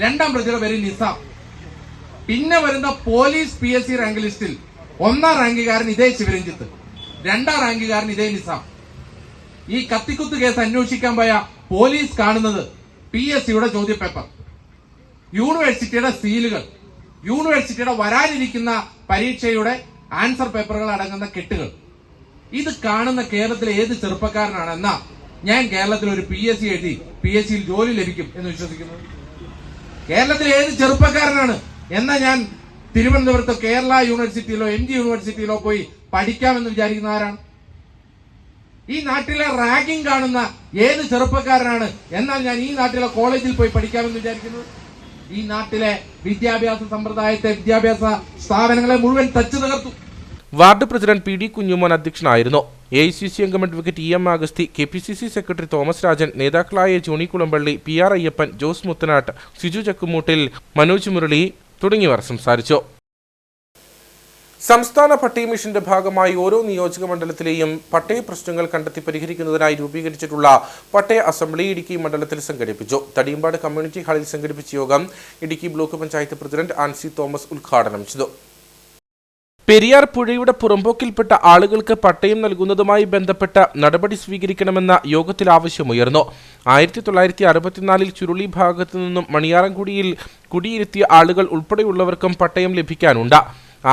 2ാം പ്രതിയുടെ പേര് നിസാം. പിന്നെ വരുന്ന പോലീസ് PSC റാങ്ക് ലിസ്റ്റിൽ 1ാം റാങ്കുകാരൻ ഇതേ ശിവരഞ്ജിത്ത്, 2ാം റാങ്കുകാരൻ ഇതേ നിസാം. ഈ കത്തിക്കുത്ത് കേസ് അന്വേഷിക്കാൻ പോയ പോലീസ് കാണുന്നത് PSCയുടെ ചോദ്യപേപ്പർ, യൂണിവേഴ്സിറ്റിയുടെ സീലുകൾ, യൂണിവേഴ്സിറ്റിയുടെ വരാനിരിക്കുന്ന പരീക്ഷയുടെ ആൻസർ പേപ്പറുകൾ അടങ്ങുന്ന കെട്ടുകൾ. ഇത് കാണുന്ന കേരളത്തിലെ ഏത് ചെറുപ്പക്കാരനാണെന്നാ ഞാൻ കേരളത്തിൽ ഒരു PSC എഴുതി PSCയിൽ ജോലി ലഭിക്കും എന്ന് വിശ്വസിക്കുന്നത്? കേരളത്തിലെ ഏത് ചെറുപ്പക്കാരനാണ് എന്നാ ഞാൻ തിരുവനന്തപുരത്തോ കേരള യൂണിവേഴ്സിറ്റിയിലോ MG യൂണിവേഴ്സിറ്റിയിലോ പോയി പഠിക്കാമെന്ന് വിചാരിക്കുന്ന ആരാണ്? ഈ നാട്ടിലെ റാഗിംഗ് കാണുന്ന ഏത് ചെറുപ്പക്കാരനാണ് എന്നാൽ ഞാൻ ഈ നാട്ടിലെ കോളേജിൽ പോയി പഠിക്കാമെന്ന് വിചാരിക്കുന്നത്? ഈ നാട്ടിലെ വിദ്യാഭ്യാസ സമ്പ്രദായത്തെ, വിദ്യാഭ്യാസ സ്ഥാപനങ്ങളെ മുഴുവൻ തച്ചു തകർത്തു. വാർഡ് പ്രസിഡന്റ് PD കുഞ്ഞുമോൻ അധ്യക്ഷനായിരുന്നു. AICC അംഗം അഡ്വക്കേറ്റ് EM അഗസ്തി, KPCC സെക്രട്ടറി തോമസ് രാജൻ, നേതാക്കളായ ജോണി കുളമ്പള്ളി, PR അയ്യപ്പൻ, ജോസ് മുത്തനാട്ട്, സിജു ചക്കുമൂട്ടിൽ, മനോജ് മുരളി തുടങ്ങിയവർ സംസാരിച്ചു. സംസ്ഥാന പട്ടയ മിഷന്റെ ഭാഗമായി ഓരോ നിയോജക മണ്ഡലത്തിലെയും പട്ടയ പ്രശ്നങ്ങൾ കണ്ടെത്തി പരിഹരിക്കുന്നതിനായി രൂപീകരിച്ചിട്ടുള്ള പട്ടയ അസംബ്ലി ഇടുക്കി മണ്ഡലത്തിൽ സംഘടിപ്പിച്ചു. തടിയമ്പാട് കമ്മ്യൂണിറ്റി ഹാളിൽ സംഘടിപ്പിച്ച യോഗം Idukki block panchayat president Ancy Thomas ഉദ്ഘാടനം ചെയ്തു. പെരിയാർ പുഴയുടെ പുറമ്പോക്കിൽപ്പെട്ട ആളുകൾക്ക് പട്ടയം നൽകുന്നതുമായി ബന്ധപ്പെട്ട നടപടി സ്വീകരിക്കണമെന്ന യോഗത്തിൽ ആവശ്യമുയർന്നു. 1964 ചുരുളി ഭാഗത്തു നിന്നും മണിയാറൻകുടിയിൽ കുടിയിരുത്തിയ ആളുകൾ ഉൾപ്പെടെയുള്ളവർക്കും പട്ടയം ലഭിക്കാനുണ്ട്.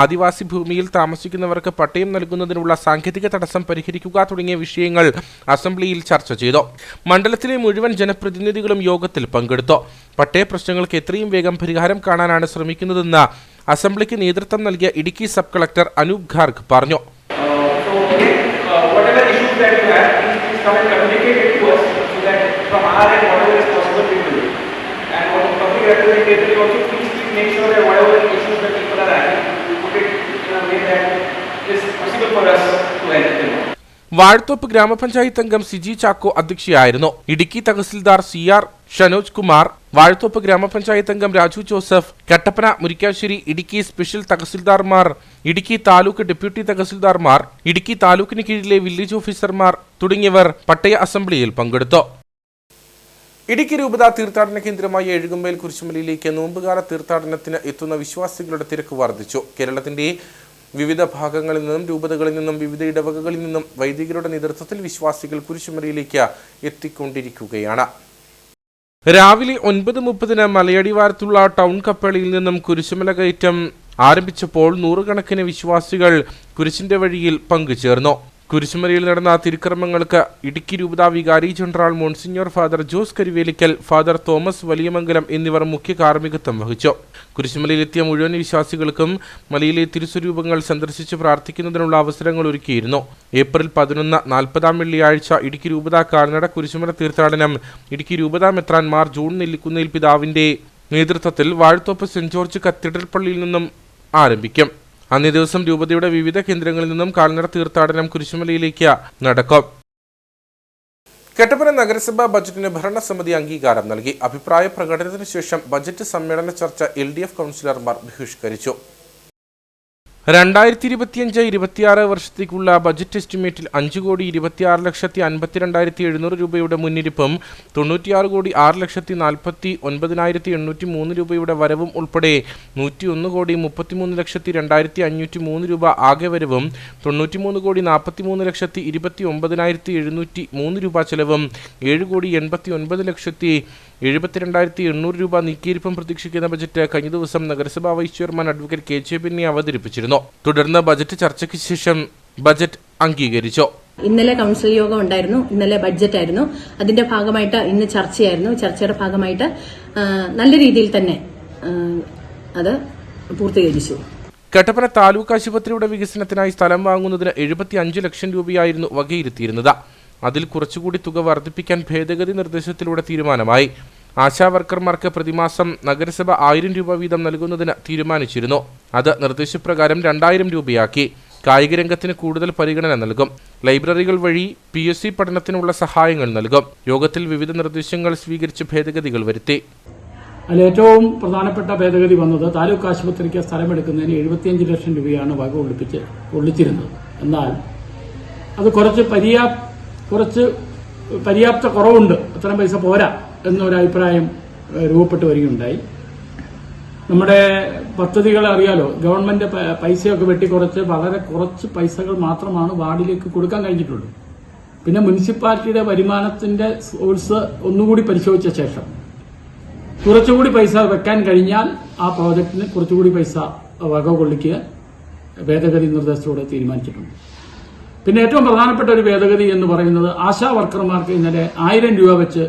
ആദിവാസി ഭൂമിയിൽ താമസിക്കുന്നവർക്ക് പട്ടയം നൽകുന്നതിനുള്ള സാങ്കേതിക തടസ്സം പരിഹരിക്കുക തുടങ്ങിയ വിഷയങ്ങൾ അസംബ്ലിയിൽ ചർച്ച ചെയ്തു. മണ്ഡലത്തിലെ മുഴുവൻ ജനപ്രതിനിധികളും യോഗത്തിൽ പങ്കെടുത്തു. പട്ടയ പ്രശ്നങ്ങൾക്ക് എത്രയും വേഗം പരിഹാരം കാണാനാണ് ശ്രമിക്കുന്നതെന്ന് അസംബ്ലിക്ക് നേതൃത്വം നൽകിയ ഇടുക്കി സബ് കളക്ടർ അനൂപ് ഖാർഗ് പറഞ്ഞു. വാഴത്തോപ്പ് ഗ്രാമപഞ്ചായത്ത് അംഗം സിജി ചാക്കോ അധ്യക്ഷയായിരുന്നു. ഇടുക്കി തഹസിൽദാർ CR ഷനോജ് കുമാർ, വാഴത്തോപ്പ് ഗ്രാമപഞ്ചായത്ത് അംഗം രാജു ജോസഫ്, കട്ടപ്പന, മുരിക്കാശ്ശേരി, ഇടുക്കി സ്പെഷ്യൽ തഹസിൽദാർമാർ, ഇടുക്കി താലൂക്ക് ഡെപ്യൂട്ടി തഹസിൽദാർമാർ, ഇടുക്കി താലൂക്കിന് കീഴിലെ വില്ലേജ് ഓഫീസർമാർ തുടങ്ങിയവർ പട്ടയ അസംബ്ലിയിൽ പങ്കെടുത്തു. ഇടുക്കി രൂപത തീർത്ഥാടന കേന്ദ്രമായ എഴുകുമ്പേൽ കുരിശുമലയിലേക്ക് നോമ്പുകാല തീർത്ഥാടനത്തിന് എത്തുന്ന വിശ്വാസികളുടെ തിരക്ക് വർദ്ധിച്ചു. കേരളത്തിന്റെ വിവിധ ഭാഗങ്ങളിൽ നിന്നും രൂപതകളിൽ നിന്നും വിവിധ ഇടവകകളിൽ നിന്നും വൈദികരുടെ നേതൃത്വത്തിൽ വിശ്വാസികൾ കുരിശുമലയിലേക്ക് എത്തിക്കൊണ്ടിരിക്കുകയാണ്. രാവിലെ 9:30 മലയടിവാരത്തുള്ള ടൗൺ കപ്പേളിയിൽ നിന്നും കുരിശുമല കയറ്റം ആരംഭിച്ചപ്പോൾ നൂറുകണക്കിന് വിശ്വാസികൾ കുരിശിന്റെ വഴിയിൽ പങ്കുചേർന്നു. കുരിശുമലയിൽ നടന്ന തിരുക്കർമ്മങ്ങൾക്ക് ഇടുക്കി രൂപതാ വികാരി general monsignor father Jose Karivelikkal, father Thomas Valiyamangalam എന്നിവർ മുഖ്യ കാർമ്മികത്വം വഹിച്ചു. കുരിശുമലയിലെത്തിയ മുഴുവൻ വിശ്വാസികൾക്കും മലയിലെ തിരുസ്വരൂപങ്ങൾ സന്ദർശിച്ച് പ്രാർത്ഥിക്കുന്നതിനുള്ള അവസരങ്ങൾ ഒരുക്കിയിരുന്നു. ഏപ്രിൽ 11 40 വെള്ളിയാഴ്ച ഇടുക്കി രൂപതാ കാൽനട കുരിശുമല തീർത്ഥാടനം ഇടുക്കി രൂപതാ മെത്രാൻമാർ ജൂൺ നെല്ലിക്കുന്നേൽ പിതാവിന്റെ നേതൃത്വത്തിൽ വാഴത്തോപ്പ് സെന്റ് ജോർജ് കത്തീഡ്രൽ പള്ളിയിൽ നിന്നും ആരംഭിക്കും. അന്നേ ദിവസം രൂപതയുടെ വിവിധ കേന്ദ്രങ്ങളിൽ നിന്നും കാൽനട തീർത്ഥാടനം കുരിശുമലയിലേക്ക് നടക്കും. കട്ടപ്പന നഗരസഭാ ബജറ്റിന് ഭരണസമിതി അംഗീകാരം നൽകി. അഭിപ്രായ പ്രകടനത്തിന് ശേഷം ബജറ്റ് സമ്മേളന ചർച്ച LDF കൗൺസിലർമാർ ബഹിഷ്കരിച്ചു. 2025-26 വർഷത്തേക്കുള്ള ബജറ്റ് എസ്റ്റിമേറ്റിൽ 5,26,52,700 രൂപയുടെ മുന്നിരിപ്പും 96,6,49,803 രൂപയുടെ വരവും ഉൾപ്പെടെ 101,33,02,503 രൂപ ആകെ വരവും 93,43,29,703 രൂപ ചെലവും 7,89,72,800 രൂപ നീക്കിയിരിപ്പും പ്രതീക്ഷിക്കുന്ന ബജറ്റ് കഴിഞ്ഞ ദിവസം നഗരസഭാ vice chairman advocate K J. Benny അവതരിപ്പിച്ചിരുന്നു. തുടർന്ന് ബജറ്റ് ചർച്ചയ്ക്ക് ശേഷം ബജറ്റ് അംഗീകരിച്ചു. ഇന്നലെ കൌൺസിൽ യോഗം ഉണ്ടായിരുന്നു. ഇന്നലെ ബഡ്ജറ്റ് ആയിരുന്നു. അതിന്റെ ഭാഗമായിട്ട് ഇന്ന് ചർച്ചയായിരുന്നു. ചർച്ചയുടെ ഭാഗമായിട്ട് നല്ല രീതിയിൽ തന്നെ അത് പൂർത്തീകരിച്ചു. കട്ടപ്പന താലൂക്ക് ആശുപത്രിയുടെ വികസനത്തിനായി സ്ഥലം വാങ്ങുന്നതിന് 75 ലക്ഷം രൂപയായിരുന്നു വകയിരുത്തിയിരുന്നത്. അതിൽ കുറച്ചുകൂടി തുക വർദ്ധിപ്പിക്കാൻ ഭേദഗതി നിർദ്ദേശത്തിലൂടെ തീരുമാനമായി. ആശാവർക്കർമാർക്ക് പ്രതിമാസം നഗരസഭ 1000 രൂപ വീതം നൽകുന്നതിന് തീരുമാനിച്ചിരുന്നു. അത് നിർദ്ദേശപ്രകാരം 2000 രൂപയാക്കി. കായിക രംഗത്തിന് കൂടുതൽ പരിഗണന നൽകും. ലൈബ്രറികൾ വഴി PSC പഠനത്തിനുള്ള സഹായങ്ങൾ നൽകും. യോഗത്തിൽ വിവിധ നിർദ്ദേശങ്ങൾ സ്വീകരിച്ച് ഭേദഗതികൾ വരുത്തി. അതിൽ ഏറ്റവും പ്രധാനപ്പെട്ട ഭേദഗതി വന്നത് താലൂക്ക് ആശുപത്രിക്ക് സ്ഥലമെടുക്കുന്നതിന് 75 ലക്ഷം രൂപയാണ് വക ഒളിച്ചിരുന്നത്. എന്നാൽ അത് കുറച്ച് പര്യാപ്ത കുറവുണ്ട്, അത്രയും പൈസ പോരാ എന്നൊരു അഭിപ്രായം രൂപപ്പെട്ടു വരികയുണ്ടായി. നമ്മുടെ പദ്ധതികളെ അറിയാലോ, ഗവൺമെന്റ് പൈസയൊക്കെ വെട്ടിക്കുറച്ച് വളരെ കുറച്ച് പൈസകൾ മാത്രമാണ് വാർഡിലേക്ക് കൊടുക്കാൻ കഴിഞ്ഞിട്ടുള്ളൂ. പിന്നെ മുനിസിപ്പാലിറ്റിയുടെ വരുമാനത്തിന്റെ സോഴ്സ് ഒന്നുകൂടി പരിശോധിച്ച ശേഷം കുറച്ചുകൂടി പൈസ വെക്കാൻ കഴിഞ്ഞാൽ ആ പ്രോജക്റ്റിന് കുറച്ചുകൂടി പൈസ വക കൊള്ളിക്കുക ഭേദഗതി നിർദ്ദേശത്തോടെ തീരുമാനിച്ചിട്ടുണ്ട്. പിന്നെ ഏറ്റവും പ്രധാനപ്പെട്ട ഒരു ഭേദഗതി എന്ന് പറയുന്നത് ആശാ വർക്കർമാർക്ക് ഇന്നലെ 1000 രൂപ വെച്ച്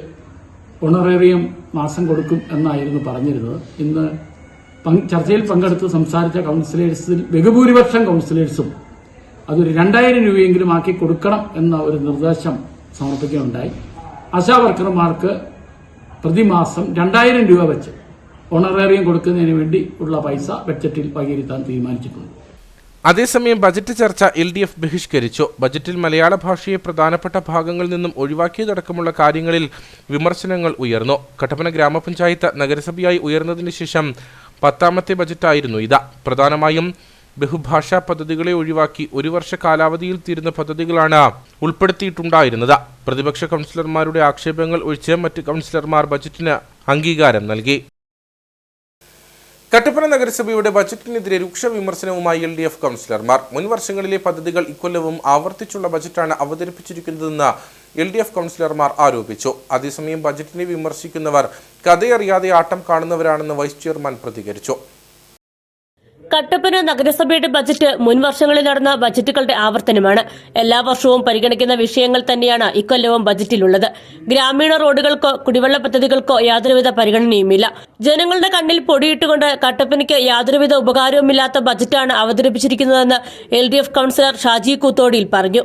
ഓണറേറിയം മാസം കൊടുക്കും എന്നായിരുന്നു പറഞ്ഞിരുന്നത്. ഇന്ന് ചർച്ചയിൽ പങ്കെടുത്ത് സംസാരിച്ച കൌൺസിലേഴ്സിൽ ബഹുഭൂരിപക്ഷം കൌൺസിലേഴ്സും അതൊരു 2000 രൂപയെങ്കിലും ആക്കി കൊടുക്കണം എന്ന ഒരു നിർദ്ദേശം സമർപ്പിക്കുകയുണ്ടായി. ആശാ വർക്കർമാർക്ക് പ്രതിമാസം 2000 രൂപ വെച്ച് ഓണറേറിയം കൊടുക്കുന്നതിന് വേണ്ടി ഉള്ള പൈസ ബഡ്ജറ്റിൽ വകയിരുത്താൻ തീരുമാനിച്ചിട്ടുണ്ട്. അതേസമയം ബജറ്റ് ചർച്ച LDF ബഹിഷ്കരിച്ചു. ബജറ്റിൽ മലയാള ഭാഷയെ പ്രധാനപ്പെട്ട ഭാഗങ്ങളിൽ നിന്നും ഒഴിവാക്കിയതടക്കമുള്ള കാര്യങ്ങളിൽ വിമർശനങ്ങൾ ഉയർന്നു. കട്ടപ്പന ഗ്രാമപഞ്ചായത്ത് നഗരസഭയായി ഉയർന്നതിന് ശേഷം 10ാമത്തെ ബജറ്റായിരുന്നു ഇത്. പ്രധാനമായും ബഹുഭാഷാ പദ്ധതികളെ ഒഴിവാക്കി 1 വർഷ കാലാവധിയിൽ തീരുന്ന പദ്ധതികളാണ് ഉൾപ്പെടുത്തിയിട്ടുണ്ടായിരുന്നത്. പ്രതിപക്ഷ കൗൺസിലർമാരുടെ ആക്ഷേപങ്ങൾ ഒഴിച്ച് മറ്റ് കൗൺസിലർമാർ ബജറ്റിന് അംഗീകാരം നൽകി. കട്ടപ്പന നഗരസഭയുടെ ബജറ്റിനെതിരെ രൂക്ഷ വിമർശനവുമായി LDF കൗൺസിലർമാർ. മുൻ വർഷങ്ങളിലെ പദ്ധതികൾ ഇക്കൊല്ലവും ആവർത്തിച്ചുള്ള ബജറ്റാണ് അവതരിപ്പിച്ചിരിക്കുന്നതെന്ന് LDF കൗൺസിലർമാർ ആരോപിച്ചു. അതേസമയം ബജറ്റിനെ വിമർശിക്കുന്നവർ കഥയറിയാതെ ആട്ടം കാണുന്നവരാണെന്ന് വൈസ് ചെയർമാൻ പ്രതികരിച്ചു. കട്ടപ്പന നഗരസഭയുടെ ബജറ്റ് മുൻ വർഷങ്ങളിൽ നടന്ന ബജറ്റുകളുടെ ആവർത്തനമാണ്. എല്ലാ വർഷവും പരിഗണിക്കുന്ന വിഷയങ്ങൾ തന്നെയാണ് ഇക്കൊല്ലവും ബജറ്റിലുള്ളത്. ഗ്രാമീണ റോഡുകൾക്കോ കുടിവെള്ള പദ്ധതികൾക്കോ യാതൊരുവിധ പരിഗണനയുമില്ല. ജനങ്ങളുടെ കണ്ണിൽ പൊടിയിട്ടുകൊണ്ട് കട്ടപ്പനയ്ക്ക് യാതൊരുവിധ ഉപകാരവുമില്ലാത്ത ബജറ്റാണ് അവതരിപ്പിച്ചിരിക്കുന്നതെന്ന് LDF കൗൺസിലർ ഷാജി കൂത്തോടിയിൽ പറഞ്ഞു.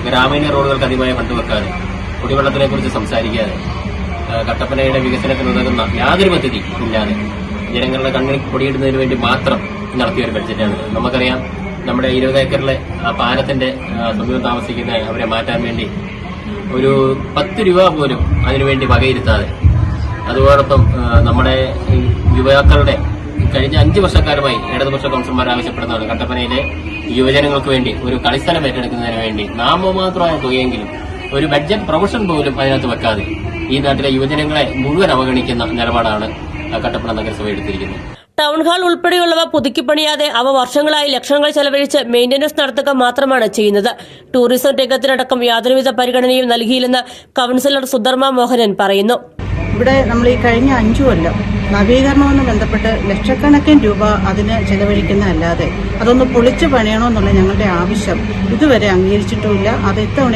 ഗ്രാമീണ റോഡുകൾക്ക് അധികമായി ഫണ്ട് വെക്കാതെ, കുടിവെള്ളത്തിനെ കുറിച്ച് സംസാരിക്കാതെ, കട്ടപ്പനയുടെ വികസനത്തിനുതകുന്ന യാതൊരു പദ്ധതി ഇല്ലാതെ ജനങ്ങളുടെ കണ്ണിൽ പൊടിയിടുന്നതിന് വേണ്ടി മാത്രം നടത്തിയ ഒരു ബഡ്ജറ്റാണ്. നമുക്കറിയാം, നമ്മുടെ 20 ഏക്കറിലെ പാലത്തിന്റെ സമീപം താമസിക്കുന്ന അവരെ മാറ്റാൻ വേണ്ടി ഒരു 10 രൂപ പോലും അതിനുവേണ്ടി വകയിരുത്താതെ, അതോടൊപ്പം നമ്മുടെ യുവാക്കളുടെ കഴിഞ്ഞ 5 വർഷക്കാലമായി ഇടതുപക്ഷ കൗൺസിലർമാർ ആവശ്യപ്പെടുന്നതാണ് കട്ടപ്പനയിലെ യുവജനങ്ങൾക്ക് വേണ്ടി ഒരു കളിസ്ഥലം ഏറ്റെടുക്കുന്നതിന് വേണ്ടി നാമമാത്രമായ തുകയെങ്കിലും ഒരു ബഡ്ജറ്റ് പ്രൊവിഷൻ പോലും അതിനകത്ത് വെക്കാതെ ഈ നാട്ടിലെ യുവജനങ്ങളെ മുഴുവൻ അവഗണിക്കുന്ന നിലപാടാണ് കട്ടപ്പന നഗരസഭ എടുത്തിരിക്കുന്നത്. ടൗൺ ഹാൾ ഉൾപ്പെടെയുള്ളവ പുതുക്കിപ്പണിയാതെ അവ വർഷങ്ങളായി ലക്ഷങ്ങൾ ചെലവഴിച്ച് മെയിന്റനൻസ് നടത്തുക മാത്രമാണ് ചെയ്യുന്നത്. ടൂറിസം രംഗത്തിനടക്കം യാതൊരുവിധ പരിഗണനയും നൽകിയില്ലെന്ന് കൌൺസിലർ സുധർമ്മ മോഹനൻ പറയുന്നു. ഇവിടെ നമ്മൾ ഈ കഴിഞ്ഞ 5 കൊല്ലം നവീകരണവുമായി ബന്ധപ്പെട്ട് ലക്ഷക്കണക്കിന് രൂപ അതിന് ചെലവഴിക്കുന്നതല്ലാതെ അതൊന്ന് പൊളിച്ചു പണിയണമെന്നുള്ള ഞങ്ങളുടെ ആവശ്യം ഇതുവരെ അംഗീകരിച്ചിട്ടുമില്ല. അത് ഇത്തവണ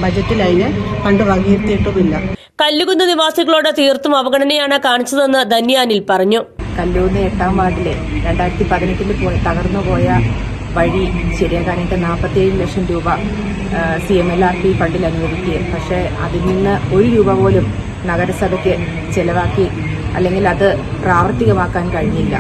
ബജറ്റിൽ അതിന് ഫണ്ട് വകയിരുത്തിയിട്ടുമില്ല. കല്ലുകുന്ന് നിവാസികളോട് തീർത്തും അവഗണനയാണ് കാണിച്ചതെന്ന് ധന്യാനിൽ പറഞ്ഞു. കല്ലൂന്ന് 8ാം വാർഡിലെ 2018 തകർന്നുപോയ വഴി ശരിയാക്കാനായിട്ട് 47 ലക്ഷം രൂപ CMLRP ഫണ്ടിൽ അനുവദിക്കുകയും, പക്ഷേ അതിൽ നിന്ന് 1 രൂപ പോലും നഗരസഭയ്ക്ക് ചെലവാക്കി അല്ലെങ്കിൽ അത് പ്രാവർത്തികമാക്കാൻ കഴിഞ്ഞില്ല.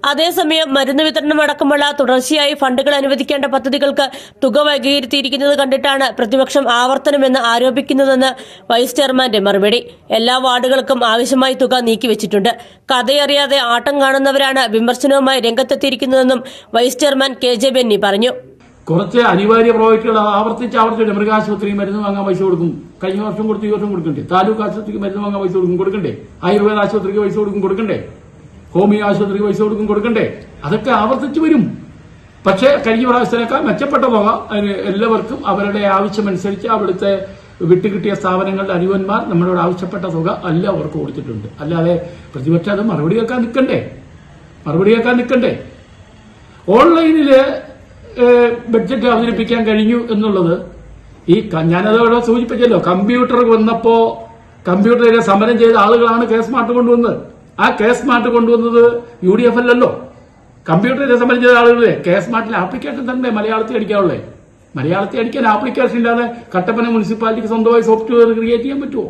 അതേസമയം മരുന്ന് വിതരണം അടക്കമുള്ള തുടർച്ചയായി ഫണ്ടുകൾ അനുവദിക്കേണ്ട പദ്ധതികൾക്ക് തുക വൈകിയിരുത്തിയിരിക്കുന്നത് കണ്ടിട്ടാണ് പ്രതിപക്ഷം ആവർത്തനമെന്ന് ആരോപിക്കുന്നതെന്ന് വൈസ് ചെയർമാന്റെ മറുപടി. എല്ലാ വാർഡുകൾക്കും ആവശ്യമായി തുക നീക്കിവച്ചിട്ടുണ്ട്. കഥയറിയാതെ ആട്ടം കാണുന്നവരാണ് വിമർശനവുമായി രംഗത്തെത്തിയിരിക്കുന്നതെന്നും വൈസ് ചെയർമാൻ KJ ബെന്നി പറഞ്ഞു. കുറച്ച് അനിവാര്യ പ്രോജക്റ്റുകൾ ആവർത്തിച്ച് മൃഗാശുപത്രിക്ക് മരുന്ന് വാങ്ങാൻ പൈസ കൊടുക്കും. കഴിഞ്ഞ വർഷം കൊടുത്ത് ഈ വർഷം കൊടുക്കണ്ടേ? താലൂക്ക് ആശുപത്രിക്ക് മരുന്ന് വാങ്ങാൻ പൈസ കൊടുക്കണ്ടേ? ആയുർവേദ ആശുപത്രിക്ക് പൈസ കൊടുക്കണ്ടേ? ഹോമിയോ ആശുപത്രിക്ക് പൈസ കൊടുക്കണ്ടേ? അതൊക്കെ ആവർത്തിച്ച് വരും. പക്ഷേ കഴിഞ്ഞ പ്രാവശ്യത്തിനേക്കാൾ മെച്ചപ്പെട്ട തുക അതിന് എല്ലാവർക്കും അവരുടെ ആവശ്യമനുസരിച്ച് അവിടുത്തെ വിട്ടുകിട്ടിയ സ്ഥാപനങ്ങളുടെ അനുവന്മാർ നമ്മളോട് ആവശ്യപ്പെട്ട തുക എല്ലാവർക്കും കൊടുത്തിട്ടുണ്ട്. അല്ലാതെ പ്രതിപക്ഷം അത് മറുപടി കേൾക്കാൻ നിൽക്കണ്ടേ? ഓൺലൈനില് ബഡ്ജറ്റ് അവതരിപ്പിക്കാൻ കഴിഞ്ഞു എന്നുള്ളത് ഞാനതോടെ സൂചിപ്പിച്ചല്ലോ. കമ്പ്യൂട്ടർ വന്നപ്പോ കമ്പ്യൂട്ടറിലെ സമരം ചെയ്ത ആളുകളാണ് സ്മാർട്ട് കൊണ്ടുവന്നത്. ആ സ്മാർട്ട് കൊണ്ടുവന്നത് UDF അല്ലല്ലോ. കമ്പ്യൂട്ടറിലെ സമരം ചെയ്ത ആളുകളെ സ്മാർട്ടിലെ ആപ്ലിക്കേഷൻ തന്നെ മലയാളത്തിൽ അടിക്കാനുള്ളേ. മലയാളത്തിൽ അടിക്കാൻ ആപ്ലിക്കേഷൻ ഇല്ലാതെ കട്ടപ്പന മുനിസിപ്പാലിറ്റിക്ക് സ്വന്തമായി സോഫ്റ്റ്വെയർ ക്രിയേറ്റ് ചെയ്യാൻ പറ്റുമോ?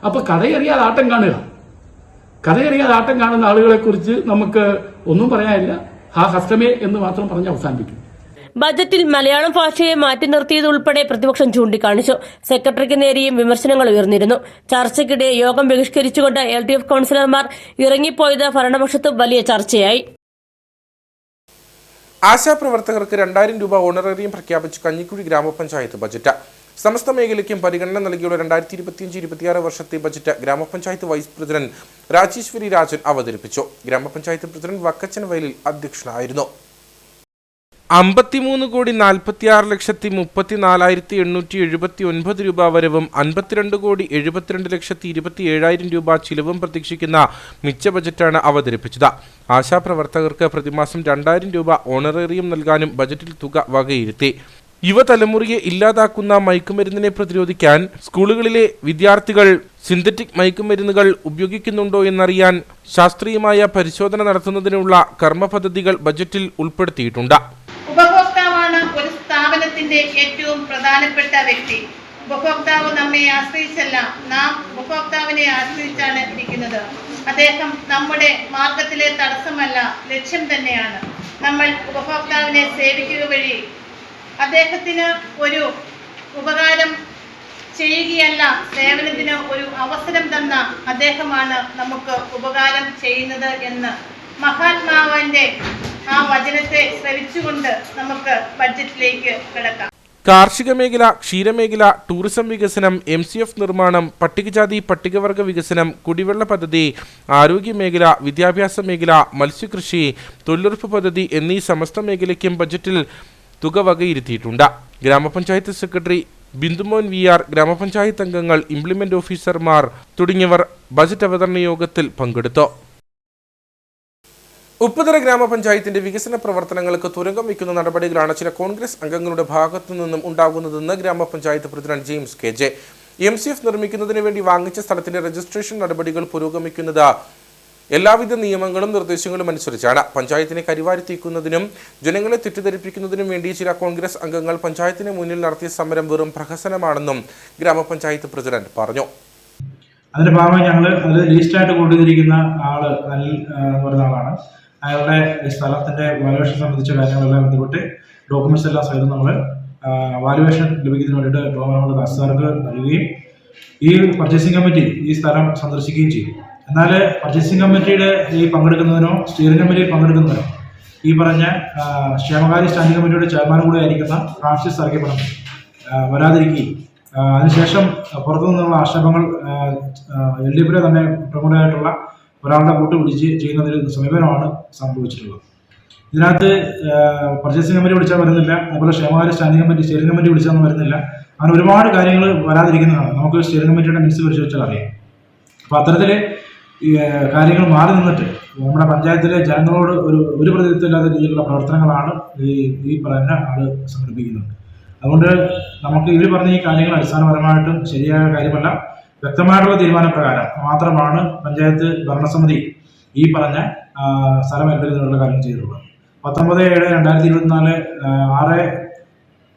അപ്പൊ കഥയറിയാതെ ആട്ടം കാണുന്ന ആളുകളെ കുറിച്ച് നമുക്ക് ഒന്നും പറയാനില്ല. ഹസ്തമേ എന്ന് മാത്രം പറഞ്ഞ് അവസാനിപ്പിക്കും. ബജറ്റിൽ മലയാളം ഭാഷയെ മാറ്റി നിർത്തിയതുൾപ്പെടെ പ്രതിപക്ഷം ചൂണ്ടിക്കാണിച്ചു. സെക്രട്ടറിക്ക് നേരെയും വിമർശനങ്ങൾ ഉയർന്നിരുന്നു. ചർച്ചയ്ക്കിടെ യോഗം ബഹിഷ്കരിച്ചുകൊണ്ട് LDF കൌൺസിലർമാർ ഇറങ്ങിപ്പോയത് ഭരണപക്ഷത്ത് വലിയ ചർച്ചയായി. ആശാപ്രവർത്തകർക്ക് 2000 രൂപ ഓണറേറിയം പ്രഖ്യാപിച്ച് കഞ്ഞിക്കുഴി ഗ്രാമപഞ്ചായത്ത് ബജറ്റ്. സമസ്ത മേഖലയ്ക്കും പരിഗണന നൽകിയുള്ള 2025-26 വർഷത്തെ ബജറ്റ് ഗ്രാമപഞ്ചായത്ത് വൈസ് പ്രസിഡന്റ് രാജേശ്വരി രാജൻ അവതരിപ്പിച്ചു. ഗ്രാമപഞ്ചായത്ത് പ്രസിഡന്റ് വക്കച്ചൻ വയലിൽ അധ്യക്ഷനായിരുന്നു. 53,46,34,879 രൂപ വരവും 52,72,72,27,000 രൂപ ചിലവും പ്രതീക്ഷിക്കുന്ന മിച്ച ബജറ്റാണ് അവതരിപ്പിച്ചത്. ആശാപ്രവർത്തകർക്ക് പ്രതിമാസം 2000 രൂപ ഓണറേറിയം നൽകാനും ബജറ്റിൽ തുക വകയിരുത്തി. യുവതലമുറയെ ഇല്ലാതാക്കുന്ന മയക്കുമരുന്നിനെ പ്രതിരോധിക്കാൻ സ്കൂളുകളിലെ വിദ്യാർത്ഥികൾ സിന്തറ്റിക് മയക്കുമരുന്നുകൾ ഉപയോഗിക്കുന്നുണ്ടോ എന്നറിയാൻ ശാസ്ത്രീയമായ പരിശോധന നടത്തുന്നതിനുള്ള കർമ്മ പദ്ധതികൾ ബജറ്റിൽ ഉൾപ്പെടുത്തിയിട്ടുണ്ട്. ഉപഭോക്താവാണ് ഒരു സ്ഥാപനത്തിന്റെ ഏറ്റവും പ്രധാനപ്പെട്ട വ്യക്തി. ഉപഭോക്താവ് നമ്മെ ആശ്രയിച്ചല്ല, നാം ഉപഭോക്താവിനെ ആശ്രയിച്ചാണ് ഇരിക്കുന്നത്. അദ്ദേഹം നമ്മുടെ മാർഗത്തിലെ തടസ്സമല്ല, ലക്ഷ്യം തന്നെയാണ്. നമ്മൾ ഉപഭോക്താവിനെ സേവിക്കുക വഴി അദ്ദേഹത്തിന് ഒരു ഉപകാരം ചെയ്യുകയല്ല, സേവനത്തിന് ഒരു അവസരം തന്ന അദ്ദേഹമാണ് നമുക്ക് ഉപകാരം ചെയ്യുന്നത് എന്ന് മഹാത്മാവിന്റെ ആ വചനത്തെ ശ്രവിച്ചുകൊണ്ട് നമുക്ക് ബഡ്ജറ്റിലേക്ക് കിടക്കാം. കാർഷിക മേഖല, ക്ഷീരമേഖല, ടൂറിസം വികസനം, MCF നിർമ്മാണം, പട്ടികജാതി പട്ടികവർഗ വികസനം, കുടിവെള്ള പദ്ധതി, ആരോഗ്യമേഖല, വിദ്യാഭ്യാസ മേഖല, മത്സ്യകൃഷി, തൊഴിലുറപ്പ് പദ്ധതി എന്നീ സമസ്ത മേഖലയ്ക്കും ബജറ്റിൽ തുക വകയിരുത്തിയിട്ടുണ്ട്. ഗ്രാമപഞ്ചായത്ത് സെക്രട്ടറി ബിന്ദുമോൻ VR, ഗ്രാമപഞ്ചായത്ത് അംഗങ്ങൾ, ഇംപ്ലിമെന്റ് ഓഫീസർമാർ തുടങ്ങിയവർ ബജറ്റ് അവതരണ യോഗത്തിൽ പങ്കെടുത്തു. ഉപ്പുതറ ഗ്രാമപഞ്ചായത്തിന്റെ വികസന പ്രവർത്തനങ്ങൾക്ക് തുരങ്കം വയ്ക്കുന്ന നടപടികളാണ് ചില കോൺഗ്രസ് അംഗങ്ങളുടെ ഭാഗത്തു നിന്നും ഉണ്ടാകുന്നതെന്ന് ഗ്രാമപഞ്ചായത്ത് പ്രസിഡന്റ് ജെയിംസ് KJ. MCF നിർമ്മിക്കുന്നതിന് വേണ്ടി വാങ്ങിച്ച സ്ഥലത്തിന്റെ രജിസ്ട്രേഷൻ നടപടികൾ പുരോഗമിക്കുന്നത് എല്ലാവിധ നിയമങ്ങളും നിർദ്ദേശങ്ങളും അനുസരിച്ചാണ്. പഞ്ചായത്തിനെ കരിവാരിത്തീക്കുന്നതിനും ജനങ്ങളെ തെറ്റിദ്ധരിപ്പിക്കുന്നതിനും വേണ്ടി ചില കോൺഗ്രസ് അംഗങ്ങൾ പഞ്ചായത്തിന് മുന്നിൽ നടത്തിയ സമരം വെറും പ്രഹസനമാണെന്നും ഗ്രാമപഞ്ചായത്ത് പ്രസിഡന്റ് പറഞ്ഞു. അതിന്റെ ഭാഗമായി ഞങ്ങൾ അത് ലീസ്റ്റായിട്ട് കൊണ്ടുവന്നിരിക്കുന്ന ആള് അനിൽ എന്ന് പറയുന്ന ആളാണ്. അയാളുടെ സ്ഥലത്തിന്റെ വാലുവേഷൻ സംബന്ധിച്ച കാര്യങ്ങളെല്ലാം ബന്ധപ്പെട്ട് ഡോക്യുമെന്റ്സ് എല്ലാം സഹിതം നമ്മൾ വാലുവേഷൻ ലഭിക്കുന്നതിന് വേണ്ടിയിട്ട് നമ്മൾ തഹസിൽദാർക്ക് നൽകുകയും ഈ പർച്ചേസിംഗ് കമ്മിറ്റി ഈ സ്ഥലം സന്ദർശിക്കുകയും ചെയ്യും. എന്നാൽ പർച്ചേസിംഗ് കമ്മിറ്റിയുടെ ഈ പങ്കെടുക്കുന്നതിനോ സ്റ്റിയറിംഗ് കമ്മിറ്റിയിൽ പങ്കെടുക്കുന്നതിനോ ഈ പറഞ്ഞ ക്ഷേമകാര്യ സ്റ്റാൻഡിംഗ് കമ്മിറ്റിയുടെ ചെയർമാൻ കൂടെ ആയിരിക്കുന്ന ഫ്രാൻസിസ് അർക്കപ്പണം വരാതിരിക്കുകയും അതിനുശേഷം പുറത്തു നിന്നുള്ള ആക്ഷേപങ്ങൾ LDFിലെ തന്നെ പ്രമുഖരായിട്ടുള്ള ഒരാളുടെ കൂട്ടുപിടിച്ച് ചെയ്യുന്നതിൽ സമീപനമാണ് സംഭവിച്ചിട്ടുള്ളത്. ഇതിനകത്ത് പർച്ചേസിംഗ് കമ്മിറ്റി വിളിച്ചാൽ വരുന്നില്ല, അതുപോലെ ക്ഷേമകാര്യ സ്റ്റാൻഡിംഗ് കമ്മിറ്റി സ്റ്റിയറിംഗ് കമ്മിറ്റി വിളിച്ചാൽ വരുന്നില്ല. അങ്ങനെ ഒരുപാട് കാര്യങ്ങൾ വരാതിരിക്കുന്നതാണ്. നമുക്ക് സ്റ്റിയറിംഗ് കമ്മിറ്റിയുടെ മിനിറ്റ്സ് പരിശോധിച്ചാൽ അറിയാം. അപ്പോൾ അത്തരത്തിൽ കാര്യങ്ങൾ മാറി നിന്നിട്ട് നമ്മുടെ പഞ്ചായത്തിലെ ജനങ്ങളോട് ഒരു പ്രതിനിധിത്വമില്ലാത്ത രീതിയിലുള്ള പ്രവർത്തനങ്ങളാണ് ഈ പറയുന്ന ആള് സംഘടിപ്പിക്കുന്നത്. അതുകൊണ്ട് നമുക്ക് ഇതിൽ പറഞ്ഞ ഈ കാര്യങ്ങൾ അടിസ്ഥാനപരമായിട്ടും ശരിയായ കാര്യമല്ല. വ്യക്തമായിട്ടുള്ള തീരുമാനപ്രകാരം മാത്രമാണ് പഞ്ചായത്ത് ഭരണസമിതി ഈ പറഞ്ഞ സ്ഥലം ഏറ്റെടുക്കുന്നതിനുള്ള കാര്യം ചെയ്തിട്ടുള്ളത്. 19/7/2024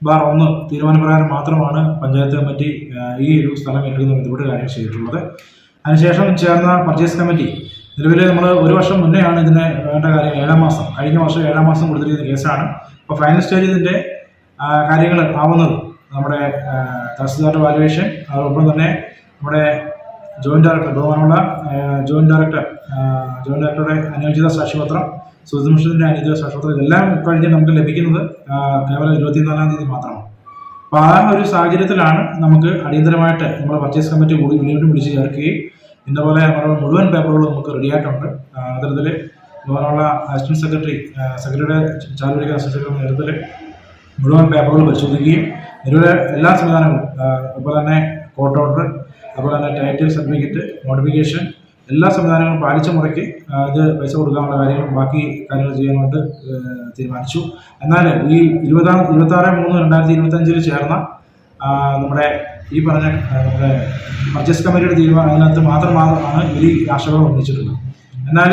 6/1 തീരുമാനപ്രകാരം മാത്രമാണ് പഞ്ചായത്ത് കമ്മിറ്റി ഈ ഒരു സ്ഥലം ഏറ്റെടുക്കുന്ന ബന്ധപ്പെട്ട് കാര്യം ചെയ്തിട്ടുള്ളത്. അതിനുശേഷം ചേർന്ന പർച്ചേസ് കമ്മിറ്റി നിലവിൽ നമ്മൾ 1 വർഷം മുന്നെയാണ് ഇതിന് വേണ്ട കാര്യം 7-ാം മാസം, കഴിഞ്ഞ വർഷം 7-ാം മാസം കൊടുത്തിരിക്കുന്ന കേസാണ്. അപ്പോൾ ഫൈനൽ സ്റ്റേജിൽ ഇതിൻ്റെ കാര്യങ്ങൾ ആവുന്നത് നമ്മുടെ തഹസിൽദാരുടെ വാലുവേഷൻ, അതോടൊപ്പം തന്നെ നമ്മുടെ ജോയിന്റ് ഡയറക്ടർ, ബഹുമാനമുള്ള ജോയിന്റ് ഡയറക്ടറുടെ അനുയോജിത സാക്ഷ്യപത്രം, സുധീഷത്തിൻ്റെ അനുയോജിത സാക്ഷ്യപത്രം, ഇതെല്ലാം കഴിഞ്ഞ് നമുക്ക് ലഭിക്കുന്നത് കേവലം 24-ാം തീയതി മാത്രമാണ്. അപ്പോൾ ആ ഒരു സാഹചര്യത്തിലാണ് നമുക്ക് അടിയന്തരമായിട്ട് നമ്മുടെ പർച്ചേസ് കമ്മിറ്റി കൂടി വീണ്ടും വിളിച്ച് ചേർക്കുകയും ഇന്നപോലെ നമ്മുടെ മുഴുവൻ പേപ്പറുകളും നമുക്ക് റെഡിയായിട്ടുണ്ട്. അത്തരത്തിൽ ബഹുമാനമുള്ള അസിസ്റ്റന്റ് സെക്രട്ടറിയുടെ ചാർജ് അസിസ്റ്റന്റ് സെക്രട്ടറി നേതൃത്വത്തിൽ മുഴുവൻ പേപ്പറുകൾ പരിശോധിക്കുകയും നിലവിലെ എല്ലാ സംവിധാനങ്ങളും, അതുപോലെ തന്നെ കോർട്ട് ഓർഡർ, അതുപോലെ തന്നെ ടൈറ്റിൽ സർട്ടിഫിക്കറ്റ്, നോട്ടിഫിക്കേഷൻ, എല്ലാ സംവിധാനങ്ങളും പാലിച്ച മുറയ്ക്ക് ഇത് പൈസ കൊടുക്കാനുള്ള കാര്യങ്ങളും ബാക്കി കാര്യങ്ങൾ ചെയ്യാനായിട്ട് തീരുമാനിച്ചു. എന്നാൽ ഈ 26/3/2025 ചേർന്ന നമ്മുടെ ഈ പറഞ്ഞ നമ്മുടെ പർച്ചേസ് കമ്മിറ്റിയുടെ തീരുമാനം അതിനകത്ത് മാത്രമാണ് ഈ ആശങ്കകൾ ഉന്നയിച്ചിട്ടുള്ളത്. എന്നാൽ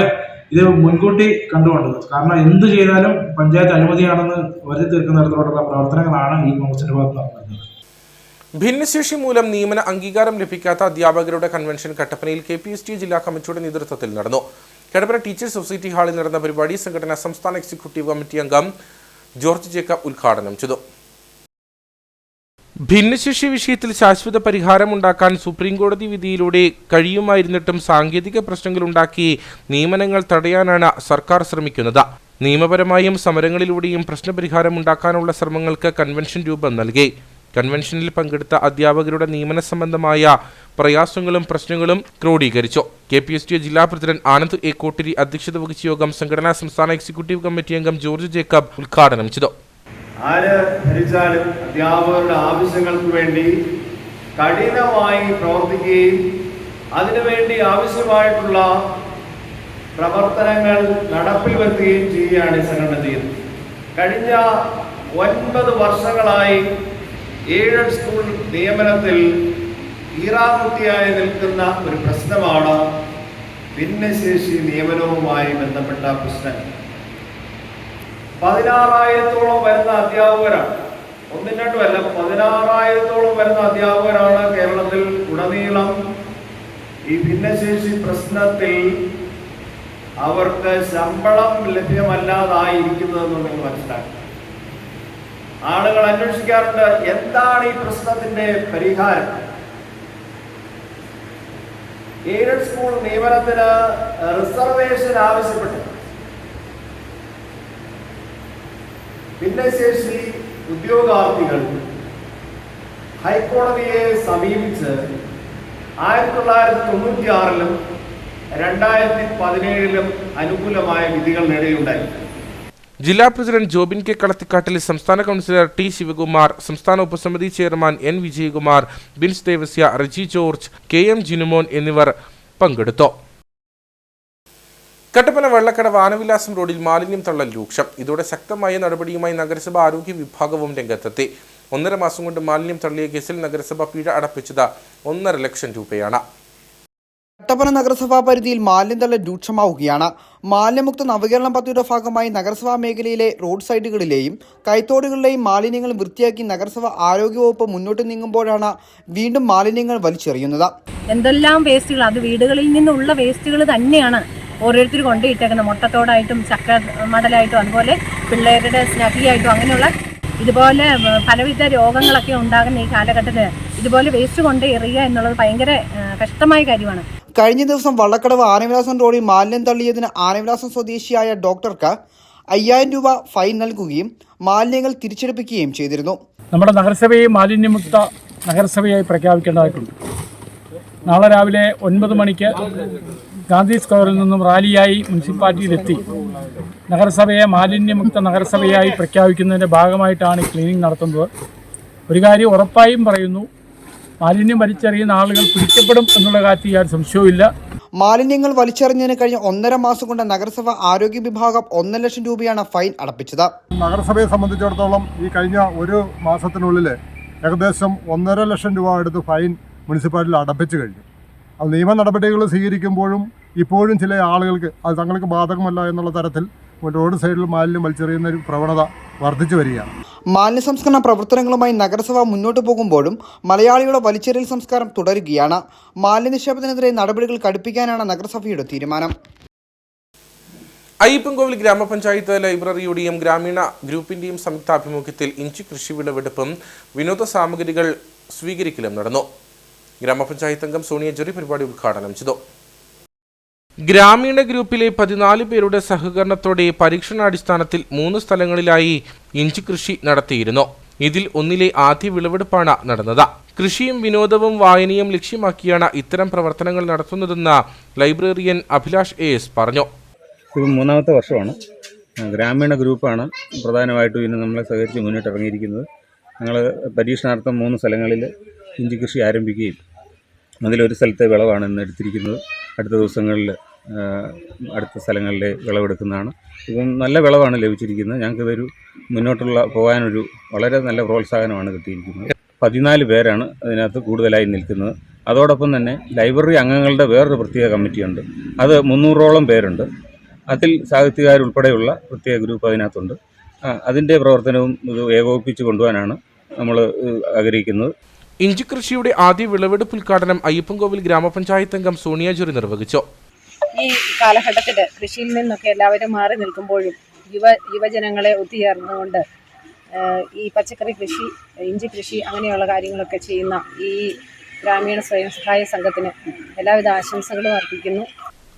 ഇത് മുൻകൂട്ടി കണ്ടുകൊണ്ടത്, കാരണം എന്ത് ചെയ്താലും പഞ്ചായത്ത് അനുമതിയാണെന്ന് വരുത്തി തീർക്കുന്ന തരത്തിലുള്ള പ്രവർത്തനങ്ങളാണ് ഈ കോൺഗ്രസിന്റെ ഭാഗത്ത് നടക്കുന്നത്. ഭിന്നശേഷി മൂലം നിയമന അംഗീകാരം ലഭിക്കാത്ത അധ്യാപകരുടെ കൺവെൻഷൻ കട്ടപ്പനയിൽ KPST ജില്ലാ കമ്മിറ്റിയുടെ നേതൃത്വത്തിൽ നടന്നു. കട്ടപ്പന ടീച്ചേഴ്സ് സൊസൈറ്റി ഹാളിൽ നടന്ന പരിപാടി സംഘടനാ സംസ്ഥാന എക്സിക്യൂട്ടീവ് കമ്മിറ്റി അംഗം ജോർജ് ജേക്കബ് ഉദ്ഘാടനം ചെയ്തു. ഭിന്നശേഷി വിഷയത്തിൽ ശാശ്വത പരിഹാരമുണ്ടാക്കാൻ സുപ്രീംകോടതി വിധിയിലൂടെ കഴിയുമായിരുന്നിട്ടും സാങ്കേതിക പ്രശ്നങ്ങളുണ്ടാക്കി നിയമനങ്ങൾ തടയാനാണ് സർക്കാർ ശ്രമിക്കുന്നത്. നിയമപരമായും സമരങ്ങളിലൂടെയും പ്രശ്നപരിഹാരം ഉണ്ടാക്കാനുള്ള ശ്രമങ്ങൾക്ക് കൺവെൻഷൻ രൂപം നൽകി. കൺവെൻഷനിൽ പങ്കെടുത്ത അധ്യാപകരുടെ നിയമന സംബന്ധമായ പ്രയാസങ്ങളും പ്രശ്നങ്ങളും ക്രോഡീകരിച്ചു. KPST ജില്ലാ പ്രസിഡന്റ് ആനന്ദ് എ കോട്ടിരി അധ്യക്ഷത വഹിച്ച യോഗം സംഘടനാ സംസ്ഥാന എക്സിക്യൂട്ടീവ് കമ്മിറ്റി അംഗം ജോർജ് ജേക്കബ് ഉദ്ഘാടനം ചെയ്തു. ആര് ഭരിച്ചാലും അധ്യാപകരുടെ ആവശ്യങ്ങൾക്ക് വേണ്ടി കഠിനമായി പ്രവർത്തിക്കുകയും അതിനുവേണ്ടി ആവശ്യമായിട്ടുള്ള പ്രവർത്തനങ്ങൾ നടപ്പിൽ വരുത്തുകയും ചെയ്യുകയാണ് ഈ സംഘടന ചെയ്യുന്നത്. കഴിഞ്ഞ 9 വർഷങ്ങളായി എയ്ഡഡ് സ്കൂൾ നിയമനത്തിൽ ഈറാമുട്ടിയായി നിൽക്കുന്ന ഒരു പ്രശ്നമാണ് ഭിന്നശേഷി നിയമനവുമായി ബന്ധപ്പെട്ട പ്രശ്നങ്ങൾ. 16,000-ഓളം വരുന്ന അധ്യാപകരാണ്, 1-2 അല്ല, 16,000-ഓളം വരുന്ന അധ്യാപകരാണ് കേരളത്തിൽ ഉടനീളം ഈ ഭിന്നശേഷി പ്രശ്നത്തിൽ അവർക്ക് ശമ്പളം ലഭ്യമല്ലാതായിരിക്കുന്നതെന്ന് നിങ്ങൾ മനസ്സിലാക്കുക. ആളുകൾ അന്വേഷിക്കാറുണ്ട്, എന്താണ് ഈ പ്രശ്നത്തിന്റെ പരിഹാരം. എയ്ഡഡ് സ്കൂൾ നിയമനത്തിന് റിസർവേഷൻ ആവശ്യപ്പെട്ടു ഭിന്നശേഷി ഉദ്യോഗാർത്ഥികൾ ഹൈക്കോടതിയെ സമീപിച്ച് 1996-ലും 2017-ലും അനുകൂലമായ വിധികൾ നേടുകയുണ്ടായി. ജില്ലാ പ്രസിഡന്റ് ജോബിൻ കെ കളത്തിക്കാട്ടിൽ, സംസ്ഥാന കൗൺസിലർ ടി ശിവകുമാർ, സംസ്ഥാന ഉപസമിതി chairman N Vijayakumar, Bins Devasya, Reji George, KM Jinumon എന്നിവർ പങ്കെടുത്തു. കട്ടപ്പന വെള്ളക്കടവ് ആനവിലാസം റോഡിൽ മാലിന്യം തള്ളൽ രൂക്ഷം. ഇതോടെ ശക്തമായ നടപടിയുമായി നഗരസഭ ആരോഗ്യ വിഭാഗവും രംഗത്തെത്തി. 1.5 മാസം കൊണ്ട് മാലിന്യം തള്ളിയ കേസിൽ നഗരസഭ പിഴ അടപ്പിച്ചത് 1.5 ലക്ഷം രൂപയാണ്. കട്ടപ്പന നഗരസഭാ പരിധിയിൽ മാലിന്യം തള്ളൽ രൂക്ഷമാവുകയാണ്. മാലിന്യമുക്ത നവീകരണ പദ്ധതിയുടെ ഭാഗമായി നഗരസഭാ മേഖലയിലെ റോഡ് സൈഡുകളിലെയും കൈത്തോടുകളിലെയും മാലിന്യങ്ങൾ വൃത്തിയാക്കി നഗരസഭ ആരോഗ്യവകുപ്പ് മുന്നോട്ട് നീങ്ങുമ്പോഴാണ് വീണ്ടും മാലിന്യങ്ങൾ വലിച്ചെറിയുന്നത്. എന്തെല്ലാം വേസ്റ്റുകൾ, അത് വീടുകളിൽ നിന്നുള്ള വേസ്റ്റുകൾ തന്നെയാണ് ഓരോരുത്തർ കൊണ്ടുപോയിട്ടേക്കുന്നത്. മുട്ടത്തോടായിട്ടും ചക്ക മടലായിട്ടും അതുപോലെ പിള്ളേരുടെ സ്നഫിയായിട്ടും അങ്ങനെയുള്ള ഇതുപോലെ പലവിധ രോഗങ്ങളൊക്കെ ഉണ്ടാകുന്ന ഈ കാലഘട്ടത്തിൽ ഇതുപോലെ വേസ്റ്റ് കൊണ്ട് എറിയുക എന്നുള്ളത് ഭയങ്കര കഷ്ടമായ കാര്യമാണ്. കഴിഞ്ഞ ദിവസം വള്ളക്കടവ് ആനവിലാസം റോഡിൽ മാലിന്യം തള്ളിയതിന് ആനവിലാസം സ്വദേശിയായ ഡോക്ടർക്ക് 5,000 രൂപ ഫൈൻ നൽകുകയും മാലിന്യങ്ങൾ തിരിച്ചെടുപ്പിക്കുകയും ചെയ്തിരുന്നു. നമ്മുടെ നഗരസഭയെ മാലിന്യമുക്ത നഗരസഭയായി പ്രഖ്യാപിക്കേണ്ടതായിട്ടുണ്ട്. നാളെ രാവിലെ 9 മണിക്ക് ഗാന്ധി സ്ക്വയറിൽ നിന്നും റാലിയായി മുനിസിപ്പാലിറ്റിയിലെത്തി നഗരസഭയെ മാലിന്യമുക്ത നഗരസഭയായി പ്രഖ്യാപിക്കുന്നതിൻ്റെ ഭാഗമായിട്ടാണ് ക്ലീനിങ് നടത്തുന്നത്. ഒരു കാര്യം ഉറപ്പായും പറയുന്നു, മാലിന്യം വലിച്ചെറിയുന്ന ആളുകൾ പിടിക്കപ്പെടും എന്നുള്ള കാര്യത്തിൽ യാതൊരു സംശയവുമില്ല. മാലിന്യങ്ങൾ വലിച്ചെറിഞ്ഞതിന് കഴിഞ്ഞ 1.5 മാസം കൊണ്ട് നഗരസഭ ആരോഗ്യ വിഭാഗം 1 ലക്ഷം രൂപയാണ് ഫൈൻ അടപ്പിച്ചത്. നഗരസഭയെ സംബന്ധിച്ചിടത്തോളം ഈ കഴിഞ്ഞ 1 മാസത്തിനുള്ളിൽ ഏകദേശം 1.5 ലക്ഷം രൂപ എടുത്ത് ഫൈൻ മുനിസിപ്പാലിറ്റിയിൽ അടപ്പിച്ചു കഴിഞ്ഞു. അത് നിയമ നടപടികൾ സ്വീകരിക്കുമ്പോഴും ഇപ്പോഴും ചില ആളുകൾക്ക് അത് തങ്ങൾക്ക് ബാധകമല്ല എന്നുള്ള തരത്തിൽ റോഡ് സൈഡിൽ മാലിന്യം വലിച്ചെറിയുന്ന ഒരു പ്രവണത വർദ്ധിച്ചു വരികയാണ്. മാലിന്യ സംസ്കരണ പ്രവർത്തനങ്ങളുമായി നഗരസഭ മുന്നോട്ടു പോകുമ്പോഴും മലയാളികളുടെ വലിച്ചെറിയൽ സംസ്കാരം തുടരുകയാണ്. മാലിന്യ നിക്ഷേപത്തിനെതിരെ നടപടികൾ കടുപ്പിക്കാനാണ് നഗരസഭയുടെ തീരുമാനം. അയ്യപ്പൻകോവിൽ ഗ്രാമപഞ്ചായത്ത് ലൈബ്രറിയുടെയും ഗ്രാമീണ ഗ്രൂപ്പിന്റെയും സംയുക്താഭിമുഖ്യത്തിൽ ഇഞ്ചി കൃഷി വിളവെടുപ്പും വിനോദ സാമഗ്രികൾ സ്വീകരിക്കലും നടന്നു. ഗ്രാമപഞ്ചായത്ത് അംഗം സോണിയ ജെറി പരിപാടി ഉദ്ഘാടനം ചെയ്തു. ഗ്രാമീണ ഗ്രൂപ്പിലെ 14 പേരുടെ സഹകരണത്തോടെ പരീക്ഷണാടിസ്ഥാനത്തിൽ 3 സ്ഥലങ്ങളിലായി ഇഞ്ചി കൃഷി നടത്തിയിരുന്നു. ഇതിൽ ഒന്നിലെ ആദ്യ വിളവെടുപ്പാണ് നടന്നത്. കൃഷിയും വിനോദവും വായനയും ലക്ഷ്യമാക്കിയാണ് ഇത്തരം പ്രവർത്തനങ്ങൾ നടത്തുന്നതെന്ന് ലൈബ്രറിയൻ അഭിലാഷ് AS പറഞ്ഞു. ഇത് 3ാമത്തെ വർഷമാണ്. ഗ്രാമീണ ഗ്രൂപ്പാണ് പ്രധാനമായിട്ടും ഇന്ന് നമ്മളെ സഹകരിച്ച് മുന്നിട്ടിറങ്ങിയിരിക്കുന്നത്. ഞങ്ങൾ പരീക്ഷണാർത്ഥം 3 സ്ഥലങ്ങളിൽ ഇഞ്ചി കൃഷി ആരംഭിക്കുകയും അതിലൊരു സ്ഥലത്തെ വിളവാണ് ഇന്ന് എടുത്തിരിക്കുന്നത്. അടുത്ത ദിവസങ്ങളിൽ അടുത്ത സ്ഥലങ്ങളിലെ വിളവെടുക്കുന്നതാണ്. ഇപ്പം നല്ല വിളവാണ് ലഭിച്ചിരിക്കുന്നത്. ഞങ്ങൾക്കിതൊരു മുന്നോട്ടുള്ള പോകാനൊരു വളരെ നല്ല പ്രോത്സാഹനമാണ് കിട്ടിയിരിക്കുന്നത്. 14 പേരാണ് അതിനകത്ത് കൂടുതലായി നിൽക്കുന്നത്. അതോടൊപ്പം തന്നെ ലൈബ്രറി അംഗങ്ങളുടെ വേറൊരു പ്രത്യേക കമ്മിറ്റിയുണ്ട്. അത് 300ഓളം പേരുണ്ട്. അതിൽ സാഹിത്യകാരുൾപ്പെടെയുള്ള പ്രത്യേക ഗ്രൂപ്പ് അതിനകത്തുണ്ട്. അതിൻ്റെ പ്രവർത്തനവും ഇത് ഏകോപിപ്പിച്ച് കൊണ്ടുപോകാനാണ് നമ്മൾ ആഗ്രഹിക്കുന്നത്. ഇഞ്ചി കൃഷിയുടെ ആദ്യ വിളവെടുപ്പ് ഉദ്ഘാടനം അയ്യപ്പൻകോവിൽ ഗ്രാമപഞ്ചായത്ത് അംഗം സോണിയ ജെറി നിർവഹിച്ചു. ഈ കാലഘട്ടത്തിൽ കൃഷിയിൽ നിന്നൊക്കെ എല്ലാവരും മാറി നിൽക്കുമ്പോഴും യുവജനങ്ങളെ ഒത്തുചേർന്നുകൊണ്ട് ഈ പച്ചക്കറി കൃഷി, ഇഞ്ചി കൃഷി അങ്ങനെയുള്ള കാര്യങ്ങളൊക്കെ ചെയ്യുന്ന ഈ ഗ്രാമീണ സ്വയം സഹായ സംഘത്തിന് എല്ലാവിധ ആശംസകളും അർപ്പിക്കുന്നു.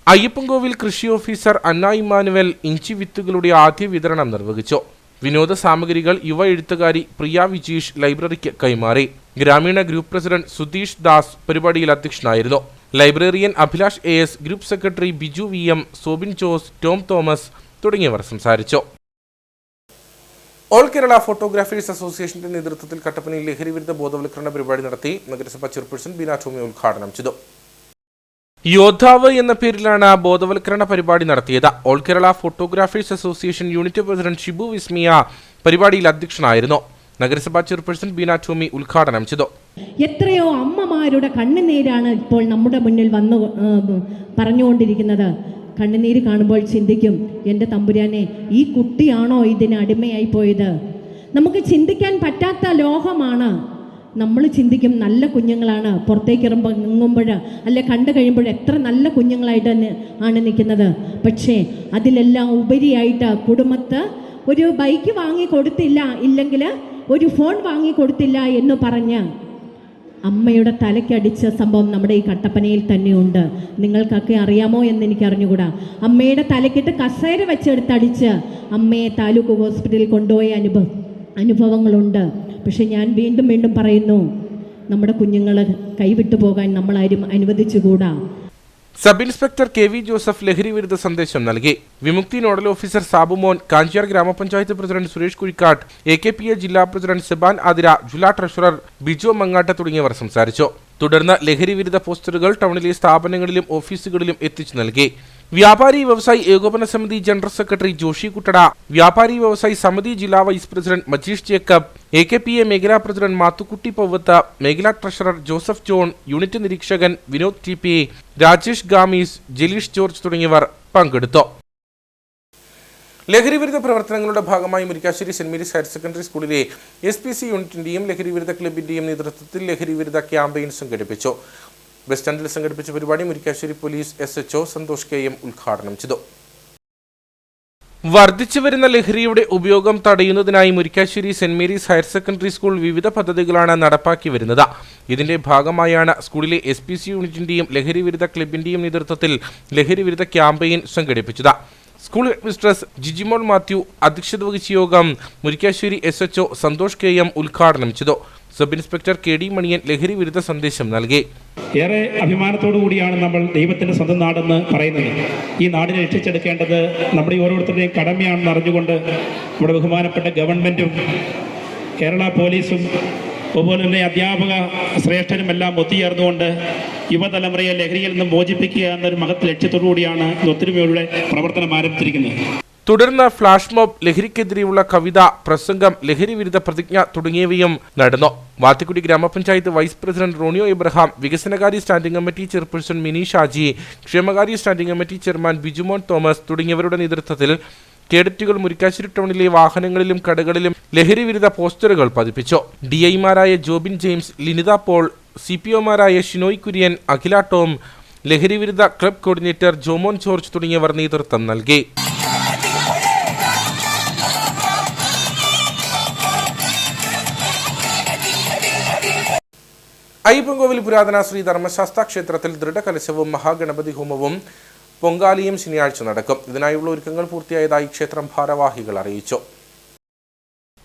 അയ്യപ്പൻകോവിൽ കൃഷി ഓഫീസർ അന്ന ഇമ്മാനുവൽ ഇഞ്ചി വിത്തുകളുടെ ആദ്യ വിതരണം നിർവഹിച്ചു. വിനോദ സാമഗ്രികൾ യുവ എഴുത്തുകാരി പ്രിയ വിജീഷ് ലൈബ്രറിക്ക് കൈമാറി. ഗ്രാമീണ ഗ്രൂപ്പ് പ്രസിഡന്റ് സുധീഷ് ദാസ് പരിപാടിയിൽ അധ്യക്ഷനായിരുന്നു. Librarian Abhilash AS, group secretary Biju VM, Soubin Jose, Tom Thomas തുടങ്ങിയവർ സംസാരിച്ചു. ഓൾ കേരള ഫോട്ടോഗ്രാഫേഴ്സ് അസോസിയേഷന്റെ നേതൃത്വത്തിൽ കട്ടപ്പനയിൽ ലഹരിവിരുദ്ധ ബോധവൽക്കരണ പരിപാടി നടത്തി. നഗരസഭാ ചെയർപേഴ്സൺ ബീന ടോമി ഉദ്ഘാടനം ചെയ്തു. യോദ്ധാവ് എന്ന പേരിലാണ് ബോധവൽക്കരണ പരിപാടി നടത്തിയത്. All Kerala photographers association unit president Shibu Vismaya പരിപാടിയിൽ അധ്യക്ഷനായിരുന്നു. നഗരസഭാ ചെയർപേഴ്സൺ ബീന ടോമി ഉദ്ഘാടനം ചെയ്തു. എത്രയോ അമ്മമാരുടെ കണ്ണുനീരാണ് ഇപ്പോൾ നമ്മുടെ മുന്നിൽ വന്നു പറഞ്ഞുകൊണ്ടിരിക്കുന്നത്. കണ്ണുനീര് കാണുമ്പോൾ ചിന്തിക്കും, എൻ്റെ തമ്പുരാനെ, ഈ കുട്ടിയാണോ ഇതിന് അടിമയായി പോയത്? നമുക്ക് ചിന്തിക്കാൻ പറ്റാത്ത ലോകമാണ്. നമ്മൾ ചിന്തിക്കും നല്ല കുഞ്ഞുങ്ങളാണ്, പുറത്തേക്ക് ഇറങ്ങുമ്പോൾ അല്ലെ കണ്ടു കഴിയുമ്പോൾ എത്ര നല്ല കുഞ്ഞുങ്ങളായിട്ട് ആണ് നിൽക്കുന്നത്. പക്ഷേ അതിലെല്ലാം ഉപരിയായിട്ട് കുടുംബത്ത് ഒരു ബൈക്ക് വാങ്ങി കൊടുത്തില്ല, ഇല്ലെങ്കിൽ ഒരു ഫോൺ വാങ്ങി കൊടുത്തില്ല എന്ന് പറഞ്ഞ് അമ്മയുടെ തലയ്ക്കടിച്ച സംഭവം നമ്മുടെ ഈ കട്ടപ്പനയിൽ തന്നെയുണ്ട്. നിങ്ങൾക്കൊക്കെ അറിയാമോ എന്ന് എനിക്ക് അറിഞ്ഞുകൂടാ. അമ്മയുടെ തലയ്ക്കിട്ട് കസേര വെച്ചെടുത്തടിച്ച് അമ്മയെ താലൂക്ക് ഹോസ്പിറ്റലിൽ കൊണ്ടുപോയ അനുഭവങ്ങളുണ്ട്. പക്ഷെ ഞാൻ വീണ്ടും വീണ്ടും പറയുന്നു, നമ്മുടെ കുഞ്ഞുങ്ങൾ കൈവിട്ടു പോകാൻ നമ്മളാരും അനുവദിച്ചുകൂടാ. സബ് ഇൻസ്പെക്ടർ KV ജോസഫ് ലഹരി വിരുദ്ധ സന്ദേശം നൽകി. വിമുക്തി നോഡൽ ഓഫീസർ സാബുമോൻ, കാഞ്ചിയാർ ഗ്രാമപഞ്ചായത്ത് പ്രസിഡന്റ് സുരേഷ് കുഴിക്കാട്ട്, AKPA ജില്ലാ പ്രസിഡന്റ് സെബാൻ ആതിര, ജില്ലാ ട്രഷറർ ബിജോ മങ്ങാട്ട് തുടങ്ങിയവർ സംസാരിച്ചു. തുടർന്ന് ലഹരി വിരുദ്ധ പോസ്റ്ററുകൾ ടൗണിലെ സ്ഥാപനങ്ങളിലും ഓഫീസുകളിലും എത്തിച്ചു നൽകി. വ്യാപാരി വ്യവസായി ഏകോപന സമിതി ജനറൽ സെക്രട്ടറി ജോഷി കുട്ടട, വ്യാപാരി വ്യവസായി സമിതി ജില്ലാ vice president Majeesh Jacob, AKPA മേഖലാ പ്രസിഡന്റ് മാത്തുക്കുട്ടി പൗവത്ത്, മേഖലാ ട്രഷറർ ജോസഫ് ജോൺ, യൂണിറ്റ് നിരീക്ഷകൻ വിനോദ് TP, രാജേഷ് ഗാമീസ്, ജലീഷ് ജോർജ് തുടങ്ങിയവർ പങ്കെടുത്തു. ലഹരിവിരുദ്ധ പ്രവർത്തനങ്ങളുടെ ഭാഗമായി Murikkassery Saint Mary's higher secondary സ്കൂളിലെ SPC യൂണിറ്റിന്റെയും ലഹരിവിരുദ്ധ ക്ലബിന്റെയും നേതൃത്വത്തിൽ ലഹരിവിരുദ്ധ ക്യാമ്പയിൻ സംഘടിപ്പിച്ചു. ബസ് സ്റ്റാൻഡിൽ സംഘടിപ്പിച്ച പരിപാടി Murikkassery police SHO Santhosh KM ഉദ്ഘാടനം ചെയ്തു. വർദ്ധിച്ചുവരുന്ന ലഹരിയുടെ ഉപയോഗം തടയുന്നതിനായി Murikkassery Saint Mary's higher secondary school വിവിധ പദ്ധതികളാണ് നടപ്പാക്കി വരുന്നത്. ഇതിന്റെ ഭാഗമായാണ് സ്കൂളിലെ SPC യൂണിറ്റിന്റെയും ലഹരിവിരുദ്ധ ക്ലബിന്റെയും നേതൃത്വത്തിൽ ലഹരിവിരുദ്ധ ക്യാമ്പയിൻ സംഘടിപ്പിച്ചത്. സ്കൂൾ ഹെഡ്മിസ്ട്രസ് ജിജിമോൾ മാത്യു അധ്യക്ഷത വഹിച്ച യോഗം മുരിക്കാശ്ശേരി SHO സന്തോഷ് KM ഉദ്ഘാടനം ചെയ്തു. സബ് ഇൻസ്പെക്ടർ KD മണിയൻ ലഹരി വിരുദ്ധ സന്ദേശം നൽകി. ഏറെ അഭിമാനത്തോടു കൂടിയാണ് നമ്മൾ ദൈവത്തിൻ്റെ സ്വന്തം നാടെന്ന് പറയുന്നത്. ഈ നാടിനെ രക്ഷിച്ചെടുക്കേണ്ടത് നമ്മുടെ ഓരോരുത്തരുടെയും കടമയാണെന്ന് അറിഞ്ഞുകൊണ്ട് നമ്മുടെ ബഹുമാനപ്പെട്ട ഗവൺമെൻറ്റും കേരള പോലീസും അതുപോലെ തന്നെ അധ്യാപക ശ്രേഷ്ഠരുമെല്ലാം ഒത്തുചേർന്നുകൊണ്ട് യുവതലമുറയെ ലഹരിയിൽ നിന്നും മോചിപ്പിക്കുക എന്നൊരു മഹത് ലക്ഷ്യത്തോടു കൂടിയാണ് ഒത്തൊരുമയുടെ പ്രവർത്തനം ആരംഭിച്ചിരിക്കുന്നത്. തുടർന്ന് ഫ്ലാഷ് മോബ്, ലഹരിക്കെതിരെയുള്ള കവിത, പ്രസംഗം, ലഹരി വിരുദ്ധ പ്രതിജ്ഞ തുടങ്ങിയവയും നടന്നു. വാത്തിക്കുടി ഗ്രാമപഞ്ചായത്ത് വൈസ് പ്രസിഡന്റ് റോണിയോ ഇബ്രഹാം, വികസനകാര്യ standing committee chairperson Mini Shaji, ക്ഷേമകാര്യ standing committee chairman Bijumon Thomas തുടങ്ങിയവരുടെ നേതൃത്വത്തിൽ കേഡറ്റുകൾ മുരിക്കാശ്ശേരി ടൗണിലെ വാഹനങ്ങളിലും കടകളിലും ലഹരി വിരുദ്ധ പോസ്റ്ററുകൾ പതിപ്പിച്ചു. DI-മാരായ ജോബിൻ ജെയിംസ്, ലിനിത പോൾ, CPO-മാരായ ഷിനോയ് കുര്യൻ, അഖില ടോം, ലഹരി വിരുദ്ധ ക്ലബ് കോർഡിനേറ്റർ ജോമോൻ ജോർജ് തുടങ്ങിയവർ നേതൃത്വം നൽകി. അയ്യപ്പൻകോവിൽ പുരാതന ശ്രീ ധർമ്മശാസ്ത്ര ക്ഷേത്രത്തിൽ ദൃഢകലശവും മഹാഗണപതി ഹോമവും പൊങ്കാലയും ശനിയാഴ്ച നടക്കും. ഇതിനായുള്ള ഒരുക്കങ്ങൾ പൂർത്തിയായതായി ക്ഷേത്രം ഭാരവാഹികൾ അറിയിച്ചു.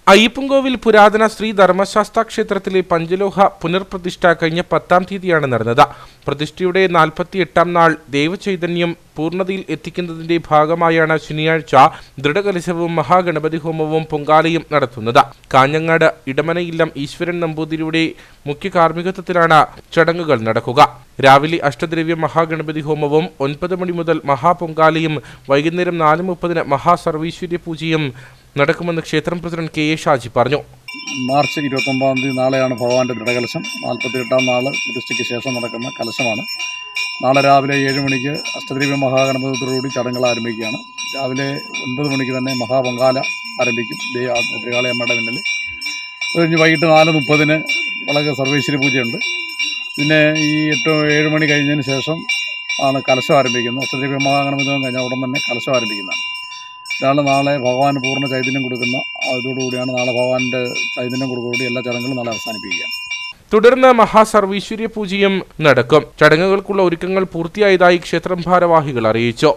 അയ്യപ്പൻകോവിൽ പുരാതന ശ്രീ ധർമ്മശാസ്ത്ര ക്ഷേത്രത്തിലെ പഞ്ചലോഹ പുനർപ്രതിഷ്ഠ കഴിഞ്ഞ 10-ാം തീയതിയാണ് നടന്നത്. പ്രതിഷ്ഠയുടെ 48-ാം നാൾ ദേവചൈതന്യം പൂർണ്ണതയിൽ എത്തിക്കുന്നതിന്റെ ഭാഗമായാണ് ശനിയാഴ്ച ദൃഢകലശവും മഹാഗണപതി ഹോമവും പൊങ്കാലയും നടത്തുന്നത്. കാഞ്ഞങ്ങാട് ഇടമനയില്ലം ഈശ്വരൻ നമ്പൂതിരിയുടെ മുഖ്യ കാർമ്മികത്വത്തിലാണ് ചടങ്ങുകൾ നടക്കുക. രാവിലെ അഷ്ടദ്രവ്യ മഹാഗണപതി ഹോമവും 9 മണി മുതൽ മഹാപൊങ്കാലയും വൈകുന്നേരം 4:30 മഹാസർവീശ്വര്യ പൂജയും നടക്കുമെന്ന് ക്ഷേത്രം പ്രസിഡന്റ് KA ഷാജി പറഞ്ഞു. മാർച്ച് 29-ാം തീയതി നാളെയാണ് ഭഗവാന്റെ ദൃഢകലശം. 48-ാം നാൾ പ്രതിഷ്ഠയ്ക്ക് ശേഷം നടക്കുന്ന കലശമാണ്. നാളെ രാവിലെ 7 മണിക്ക് അഷ്ടദ്രവ്യ മഹാഗണപതിയോടുകൂടി ചടങ്ങുകൾ ആരംഭിക്കുകയാണ്. രാവിലെ 9 മണിക്ക് തന്നെ മഹാപൊങ്കാല ആരംഭിക്കും ഭദ്രകാളി അമ്മയുടെ മുന്നിൽ. കഴിഞ്ഞ് വൈകിട്ട് 4:30 വളരെ സർവേശ്വരി പൂജയുണ്ട്. പിന്നെ ഈ 7 മണി കഴിഞ്ഞതിന് ശേഷം ആണ് കലശം ആരംഭിക്കുന്നത്. അഷ്ടദ്രവ്യ മഹാഗണപതി കഴിഞ്ഞാൽ ഉടൻ തന്നെ കലശം ആരംഭിക്കുന്നതാണ്. ഇതാണ് നാളെ ഭഗവാന് പൂർണ്ണ ചൈതന്യം കൊടുക്കുന്ന അതോടുകൂടിയാണ് നാളെ ഭഗവാന്റെ ചൈതന്യം കൊടുക്കുന്നതോടെ എല്ലാ ചടങ്ങുകളും നാളെ അവസാനിപ്പിക്കുക. തുടർന്ന് മഹാസർവീശ്വര്യ പൂജയും നടക്കും. ചടങ്ങുകൾക്കുള്ള ഒരുക്കങ്ങൾ പൂർത്തിയായതായി ക്ഷേത്രം ഭാരവാഹികൾ അറിയിച്ചു.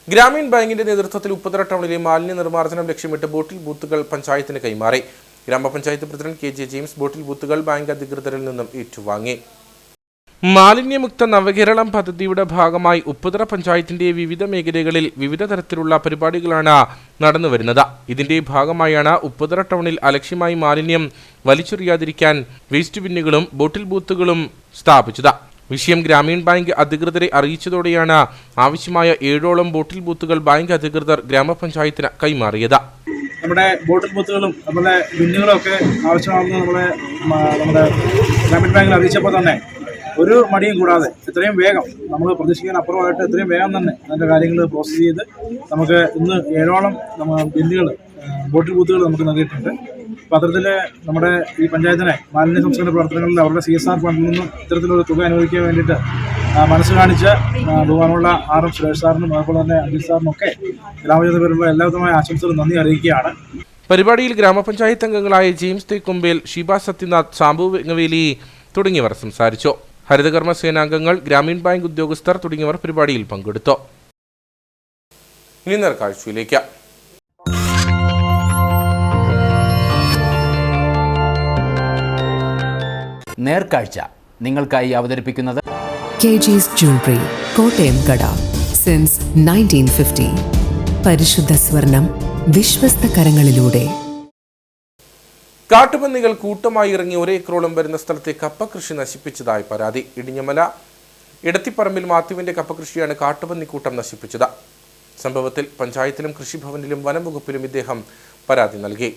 ഗ്രാമീൺ ബാങ്കിന്റെ നേതൃത്വത്തിൽ ഉപ്പുതറ ടൗണിലെ മാലിന്യ നിർമ്മാർജ്ജനം ലക്ഷ്യമിട്ട് ബോട്ടിൽ ബൂത്തുകൾ പഞ്ചായത്തിന് കൈമാറി. ഗ്രാമപഞ്ചായത്ത് പ്രസിഡന്റ് KJ ജെയിംസ് ബോട്ടിൽ ബൂത്തുകൾ ബാങ്ക് അധികൃതരിൽ നിന്നും ഏറ്റുവാങ്ങി. മാലിന്യമുക്ത നവകേരളം പദ്ധതിയുടെ ഭാഗമായി ഉപ്പുതറ പഞ്ചായത്തിന്റെ വിവിധ മേഖലകളിൽ വിവിധ തരത്തിലുള്ള പരിപാടികളാണ് നടന്നുവരുന്നത്. ഇതിന്റെ ഭാഗമായാണ് ഉപ്പുതറ ടൗണിൽ അലക്ഷ്യമായി മാലിന്യം വലിച്ചെറിയാതിരിക്കാൻ വേസ്റ്റ് ബിന്നുകളും ബോട്ടിൽ ബൂത്തുകളും സ്ഥാപിച്ചത്. വിഷയം ഗ്രാമീൺ ബാങ്ക് അധികൃതരെ അറിയിച്ചതോടെയാണ് ആവശ്യമായ 7ഓളം ബോട്ടിൽ ബൂത്തുകൾ ബാങ്ക് അധികൃതർ ഗ്രാമപഞ്ചായത്തിന് കൈമാറിയത്. നമ്മുടെ ബോട്ടിൽ ബൂത്തുകളും നമ്മുടെ ബിന്നുകളും ഒക്കെ ആവശ്യമാണെന്ന് നമ്മുടെ ഗ്രാമീൺ ബാങ്കിൽ അറിയിച്ചപ്പോൾ തന്നെ ഒരു മടിയും കൂടാതെ എത്രയും വേഗം നമ്മൾ പ്രതീക്ഷിക്കാൻ അപ്പുറമായിട്ട് എത്രയും വേഗം തന്നെ അതിൻ്റെ കാര്യങ്ങൾ പ്രോസസ്സ് ചെയ്ത് നമുക്ക് ഇന്ന് 7ഓളം ബില്ലുകൾ ബോട്ടിൽ ബൂത്തുകൾ നമുക്ക് നൽകിയിട്ടുണ്ട്. അപ്പോൾ അത്തരത്തിൽ നമ്മുടെ ഈ പഞ്ചായത്തിനെ മാലിന്യ സംസ്കരണ പ്രവർത്തനങ്ങളിൽ അവരുടെ CSR ഫണ്ടിൽ നിന്നും ഇത്തരത്തിലൊരു തുക അനുവദിക്കാൻ വേണ്ടിയിട്ട് മനസ്സ് കാണിച്ച് ബഹുമാനമുള്ള RM സുരേഷ് സാറിനും അതുപോലെ തന്നെ അജിത് സാറിനും ഒക്കെ ഗ്രാമപഞ്ചായത്ത് പേരുള്ള എല്ലാവിധമായ ആശംസകളും നന്ദി അറിയിക്കുകയാണ്. പരിപാടിയിൽ ഗ്രാമപഞ്ചായത്ത് അംഗങ്ങളായ ജെയിംസ് തേക്കുമ്പേൽ, ഷീബ സത്യനാഥ്, സാംബു വെങ്ങവേലി തുടങ്ങിയവർ സംസാരിച്ചു. ഹരിതകർമ്മ സേനാംഗങ്ങൾ, ഗ്രാമീൺ ബാങ്ക് ഉദ്യോഗസ്ഥർ തുടങ്ങിയവർ പരിപാടിയിൽ പങ്കെടുത്തു. ഇനി നേർക്കാഴ്ചയിലേക്ക്. നേർക്കാഴ്ച നിങ്ങൾക്കായി അവതരിപ്പിക്കുന്നത് KG's Jewelry, കോട്ടയം കട. സിൻസ് 1950. പരിശുദ്ധ സ്വർണം വിശ്വസ്ത കരങ്ങളിലൂടെ. കാട്ടുപന്നികൾ കൂട്ടമായി ഇറങ്ങി 1 ഏക്കറോളം വരുന്ന സ്ഥലത്തെ കപ്പ കൃഷി നശിപ്പിച്ചതായി പരാതി. ഇടിഞ്ഞമല ഇടത്തിപ്പറമ്പിൽ മാത്യുവിന്റെ കപ്പ കൃഷിയാണ് കാട്ടുപന്നിക്കൂട്ടം നശിപ്പിച്ചത്. സംഭവത്തിൽ പഞ്ചായത്തിലും കൃഷിഭവനിലും വനംവകുപ്പിലും ഇദ്ദേഹം പരാതി നൽകി.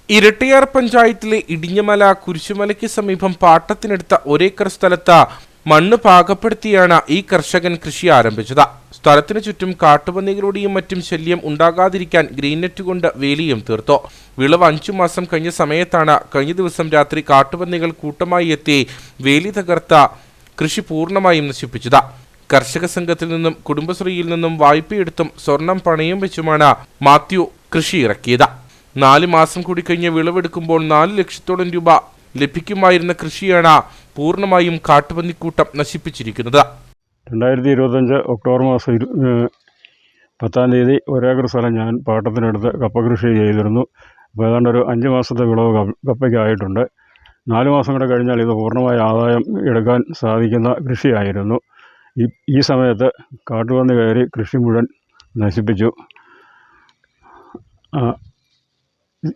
ഇരട്ടിയാർ പഞ്ചായത്തിലെ ഇടിഞ്ഞമല കുരിശുമലയ്ക്ക് സമീപം പാട്ടത്തിനെടുത്ത 1 ഏക്കർ സ്ഥലത്ത് മണ്ണ് പാകപ്പെടുത്തിയാണ് ഈ കർഷകൻ കൃഷി ആരംഭിച്ചത്. സ്ഥലത്തിനു ചുറ്റും കാട്ടുപന്നികളുടെയും മറ്റും ശല്യം ഉണ്ടാകാതിരിക്കാൻ ഗ്രീൻനെറ്റ് കൊണ്ട് വേലിയും തീർത്തു. വിളവ് 5 മാസം കഴിഞ്ഞ സമയത്താണ് കഴിഞ്ഞ ദിവസം രാത്രി കാട്ടുപന്നികൾ കൂട്ടമായി എത്തി വേലി തകർത്ത കൃഷി പൂർണ്ണമായും നശിപ്പിച്ചത്. കർഷക സംഘത്തിൽ നിന്നും കുടുംബശ്രീയിൽ നിന്നും വായ്പയെടുത്തും സ്വർണം പണയം വെച്ചുമാണ് മാത്യു കൃഷി ഇറക്കിയത്. 4 മാസം കൂടി കഴിഞ്ഞ് വിളവെടുക്കുമ്പോൾ 4 ലക്ഷത്തോളം രൂപ ലഭിക്കുമായിരുന്ന കൃഷിയാണ് പൂർണ്ണമായും കാട്ടുപന്നിക്കൂട്ടം നശിപ്പിച്ചിരിക്കുന്നത്. 2025 ഒക്ടോബർ മാസം 10-ാം തീയതി 1 ഏക്കർ സ്ഥലം ഞാൻ പാട്ടത്തിനെടുത്ത് കപ്പ കൃഷി ചെയ്തിരുന്നു. അപ്പോൾ ഏതാണ്ട് ഒരു 5 മാസത്തെ വിളവ് കപ്പയ്ക്കായിട്ടുണ്ട്. 4 മാസം കൂടെ കഴിഞ്ഞാൽ ഇത് പൂർണ്ണമായ ആദായം എടുക്കാൻ സാധിക്കുന്ന കൃഷിയായിരുന്നു. ഈ സമയത്ത് കാട്ടുപന്നി കയറി കൃഷി മുഴുവൻ നശിപ്പിച്ചു.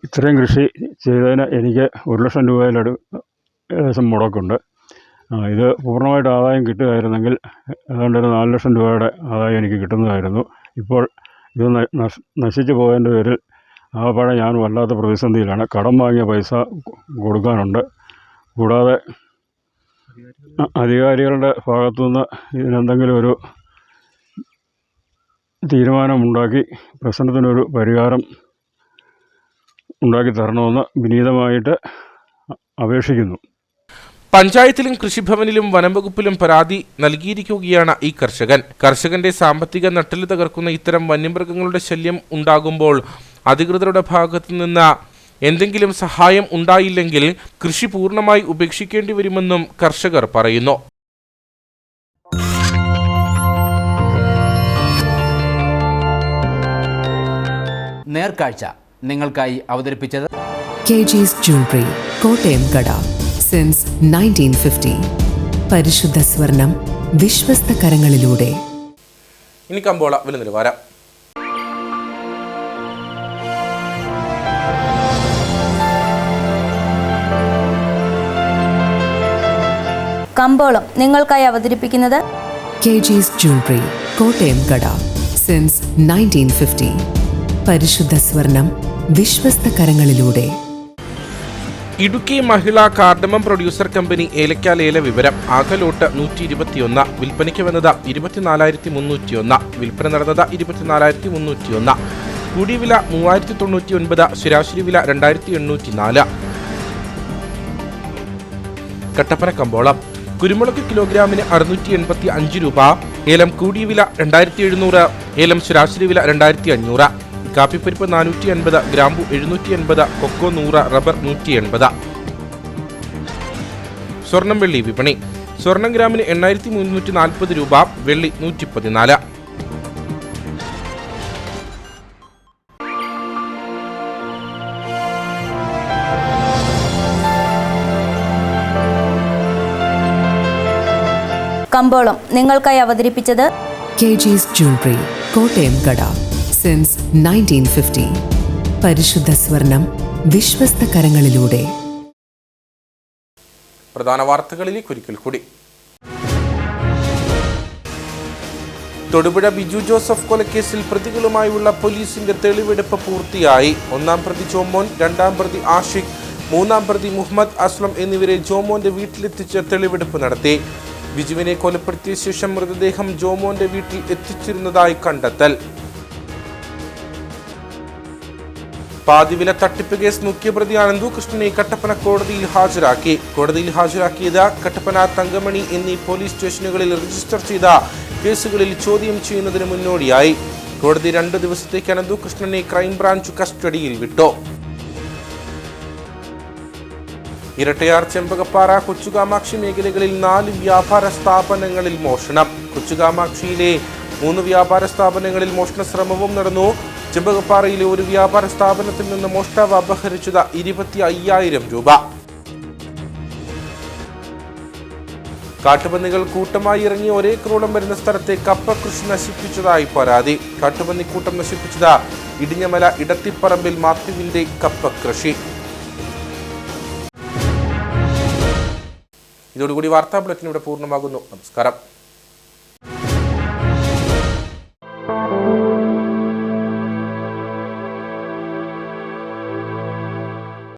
ഇത്രയും കൃഷി ചെയ്തതിന് എനിക്ക് 1 ലക്ഷം രൂപയിലടുത്ത് മുടക്കുണ്ട്. ഇത് പൂർണ്ണമായിട്ട് ആദായം കിട്ടുകയായിരുന്നെങ്കിൽ ഏതാണ്ട് ഒരു 4 ലക്ഷം രൂപയുടെ ആദായം എനിക്ക് കിട്ടുന്നതായിരുന്നു. ഇപ്പോൾ ഇത് നശിച്ചു പോയതിൻ്റെ പേരിൽ ആകപ്പാടെ ഞാൻ വല്ലാത്ത പ്രതിസന്ധിയിലാണ്. കടം വാങ്ങിയ പൈസ കൊടുക്കാനുണ്ട്. കൂടാതെ അധികാരികളുടെ ഭാഗത്തുനിന്ന് ഇതിനെന്തെങ്കിലും ഒരു തീരുമാനമുണ്ടാക്കി പ്രശ്നത്തിനൊരു പരിഹാരം ഉണ്ടാക്കി തരണമെന്ന് വിനീതമായിട്ട് അപേക്ഷിക്കുന്നു. പഞ്ചായത്തിലും കൃഷിഭവനിലും വനംവകുപ്പിലും പരാതി നൽകിയിരിക്കുകയാണ് ഈ കർഷകന്റെ സാമ്പത്തിക നട്ടെല്ല് തകർക്കുന്ന ഇത്തരം വന്യമൃഗങ്ങളുടെ ശല്യം ഉണ്ടാകുമ്പോൾ അധികൃതരുടെ ഭാഗത്തു നിന്ന് എന്തെങ്കിലും സഹായം ഉണ്ടായില്ലെങ്കിൽ കൃഷി പൂർണ്ണമായി ഉപേക്ഷിക്കേണ്ടി വരുമെന്നും കർഷകർ പറയുന്നു. നേർക്കാഴ്ച നിങ്ങൾക്കായി അവതരിപ്പിച്ചത് KG's Jewelry, കോട്ടയം കട. സിൻസ് 1950. പരിശുദ്ധ സ്വർണം വിശ്വസ്ത കരങ്ങളിലൂടെ. ഇനി കമ്പോള വില നിലവാരം. കമ്പോളം നിങ്ങൾക്കായി അവതരിപ്പിക്കുന്നത് KG's Jewelry, കോട്ടയം കട. സിൻസ് 1950. പരിശുദ്ധ സ്വർണം വിശ്വസ്ത കരങ്ങളിലൂടെ. ഇടുക്കി മഹിളാ കാർഡമം പ്രൊഡ്യൂസർ കമ്പനി ഏലക്ക ലേല വിവരം. ആകെ ലോട്ട് 121, വിൽപ്പനയ്ക്ക് വന്നത് 24,301, വിൽപ്പന നടന്നത് 24,301. കൂടിയ വില 3,099, ശരാശരി വില 2,804. കട്ടപ്പന കമ്പോളം. കുരുമുളക് കിലോഗ്രാമിന് 685 രൂപ, ഏലം കൂടിയ വില 2,700, ഏലം ശരാശരി വില 2,500. കാപ്പിപ്പരിപ്പ് 450, ഗ്രാമ്പു 780, കൊക്കോ 100, റബ്ബർ 180. സ്വർണം വെള്ളി വിപണി. സ്വർണം ഗ്രാമിന് 8,340 രൂപ, വെള്ളി 114. കമ്പോളം നിങ്ങൾക്കായി അവതരിപ്പിച്ചത് KG's Jewelry, കോട്ടയം കട. സിൻസ് 1950. പരിശുദ്ധ സ്വർണം വിശ്വസ്ത കരങ്ങളിലൂടെ. പ്രധാന വാർത്തകളിലേക്ക് ഒരിക്കൽ കൂടി. തൊടുപുഴ ബിജു ജോസഫ് കൊലക്കേസിൽ പ്രതികളുമായുള്ള പോലീസിന്റെ തെളിവെടുപ്പ് പൂർത്തിയായി. ഒന്നാം പ്രതി ജോമോൻ, രണ്ടാം പ്രതി ആഷിഖ്, മൂന്നാം പ്രതി മുഹമ്മദ് അസ്ലം എന്നിവരെ ജോമോന്റെ വീട്ടിലെത്തിച്ച് തെളിവെടുപ്പ് നടത്തി. ബിജുവിനെ കൊലപ്പെടുത്തിയ ശേഷം മൃതദേഹം ജോമോന്റെ വീട്ടിൽ എത്തിച്ചിരുന്നതായി കണ്ടെത്തൽ. പാതിവില തട്ടിപ്പ് കേസ് മുഖ്യപ്രതി അനന്തുകൃഷ്ണനെ കട്ടപ്പന കോടതിയിൽ ഹാജരാക്കി. കോടതിയിൽ ഹാജരാക്കിയത് കട്ടപ്പന, തങ്കമണി എന്നീ പോലീസ് സ്റ്റേഷനുകളിൽ രജിസ്റ്റർ ചെയ്ത കേസുകളിൽ ചോദ്യം ചെയ്യുന്നതിന് മുന്നോടിയായി. കോടതി 2 ദിവസത്തേക്ക് അനന്തുകൃഷ്ണനെ ക്രൈംബ്രാഞ്ച് കസ്റ്റഡിയിൽ വിട്ടു. ഇരട്ടയാർ, ചെമ്പകപ്പാറ, കൊച്ചുകാമാക്ഷി മേഖലകളിൽ 4 വ്യാപാര സ്ഥാപനങ്ങളിൽ മോഷണം. കൊച്ചുകാമാക്ഷിയിലെ 3 വ്യാപാര സ്ഥാപനങ്ങളിൽ മോഷണ ശ്രമവും നടന്നു. ചെമ്പകപ്പാറയിലെ ഒരു വ്യാപാര സ്ഥാപനത്തിൽ നിന്ന് മോഷ്ടാവ് അപഹരിച്ചത് 25,000 രൂപ. കാട്ടുപന്നികൾ കൂട്ടമായി ഇറങ്ങി ഒരേക്കറോളം വരുന്ന സ്ഥലത്തെ കപ്പ കൃഷി നശിപ്പിച്ചതായി പരാതി. കാട്ടുപന്നിക്കൂട്ടം നശിപ്പിച്ചത് ഇടിഞ്ഞമല ഇടത്തിപ്പറമ്പിൽ മാത്യുവിന്റെ കപ്പ കൃഷി. ഇതോടുകൂടി വാർത്താ ബുള്ളറ്റിൻ ഇവിടെ പൂർണ്ണമാകുന്നു. നമസ്കാരം.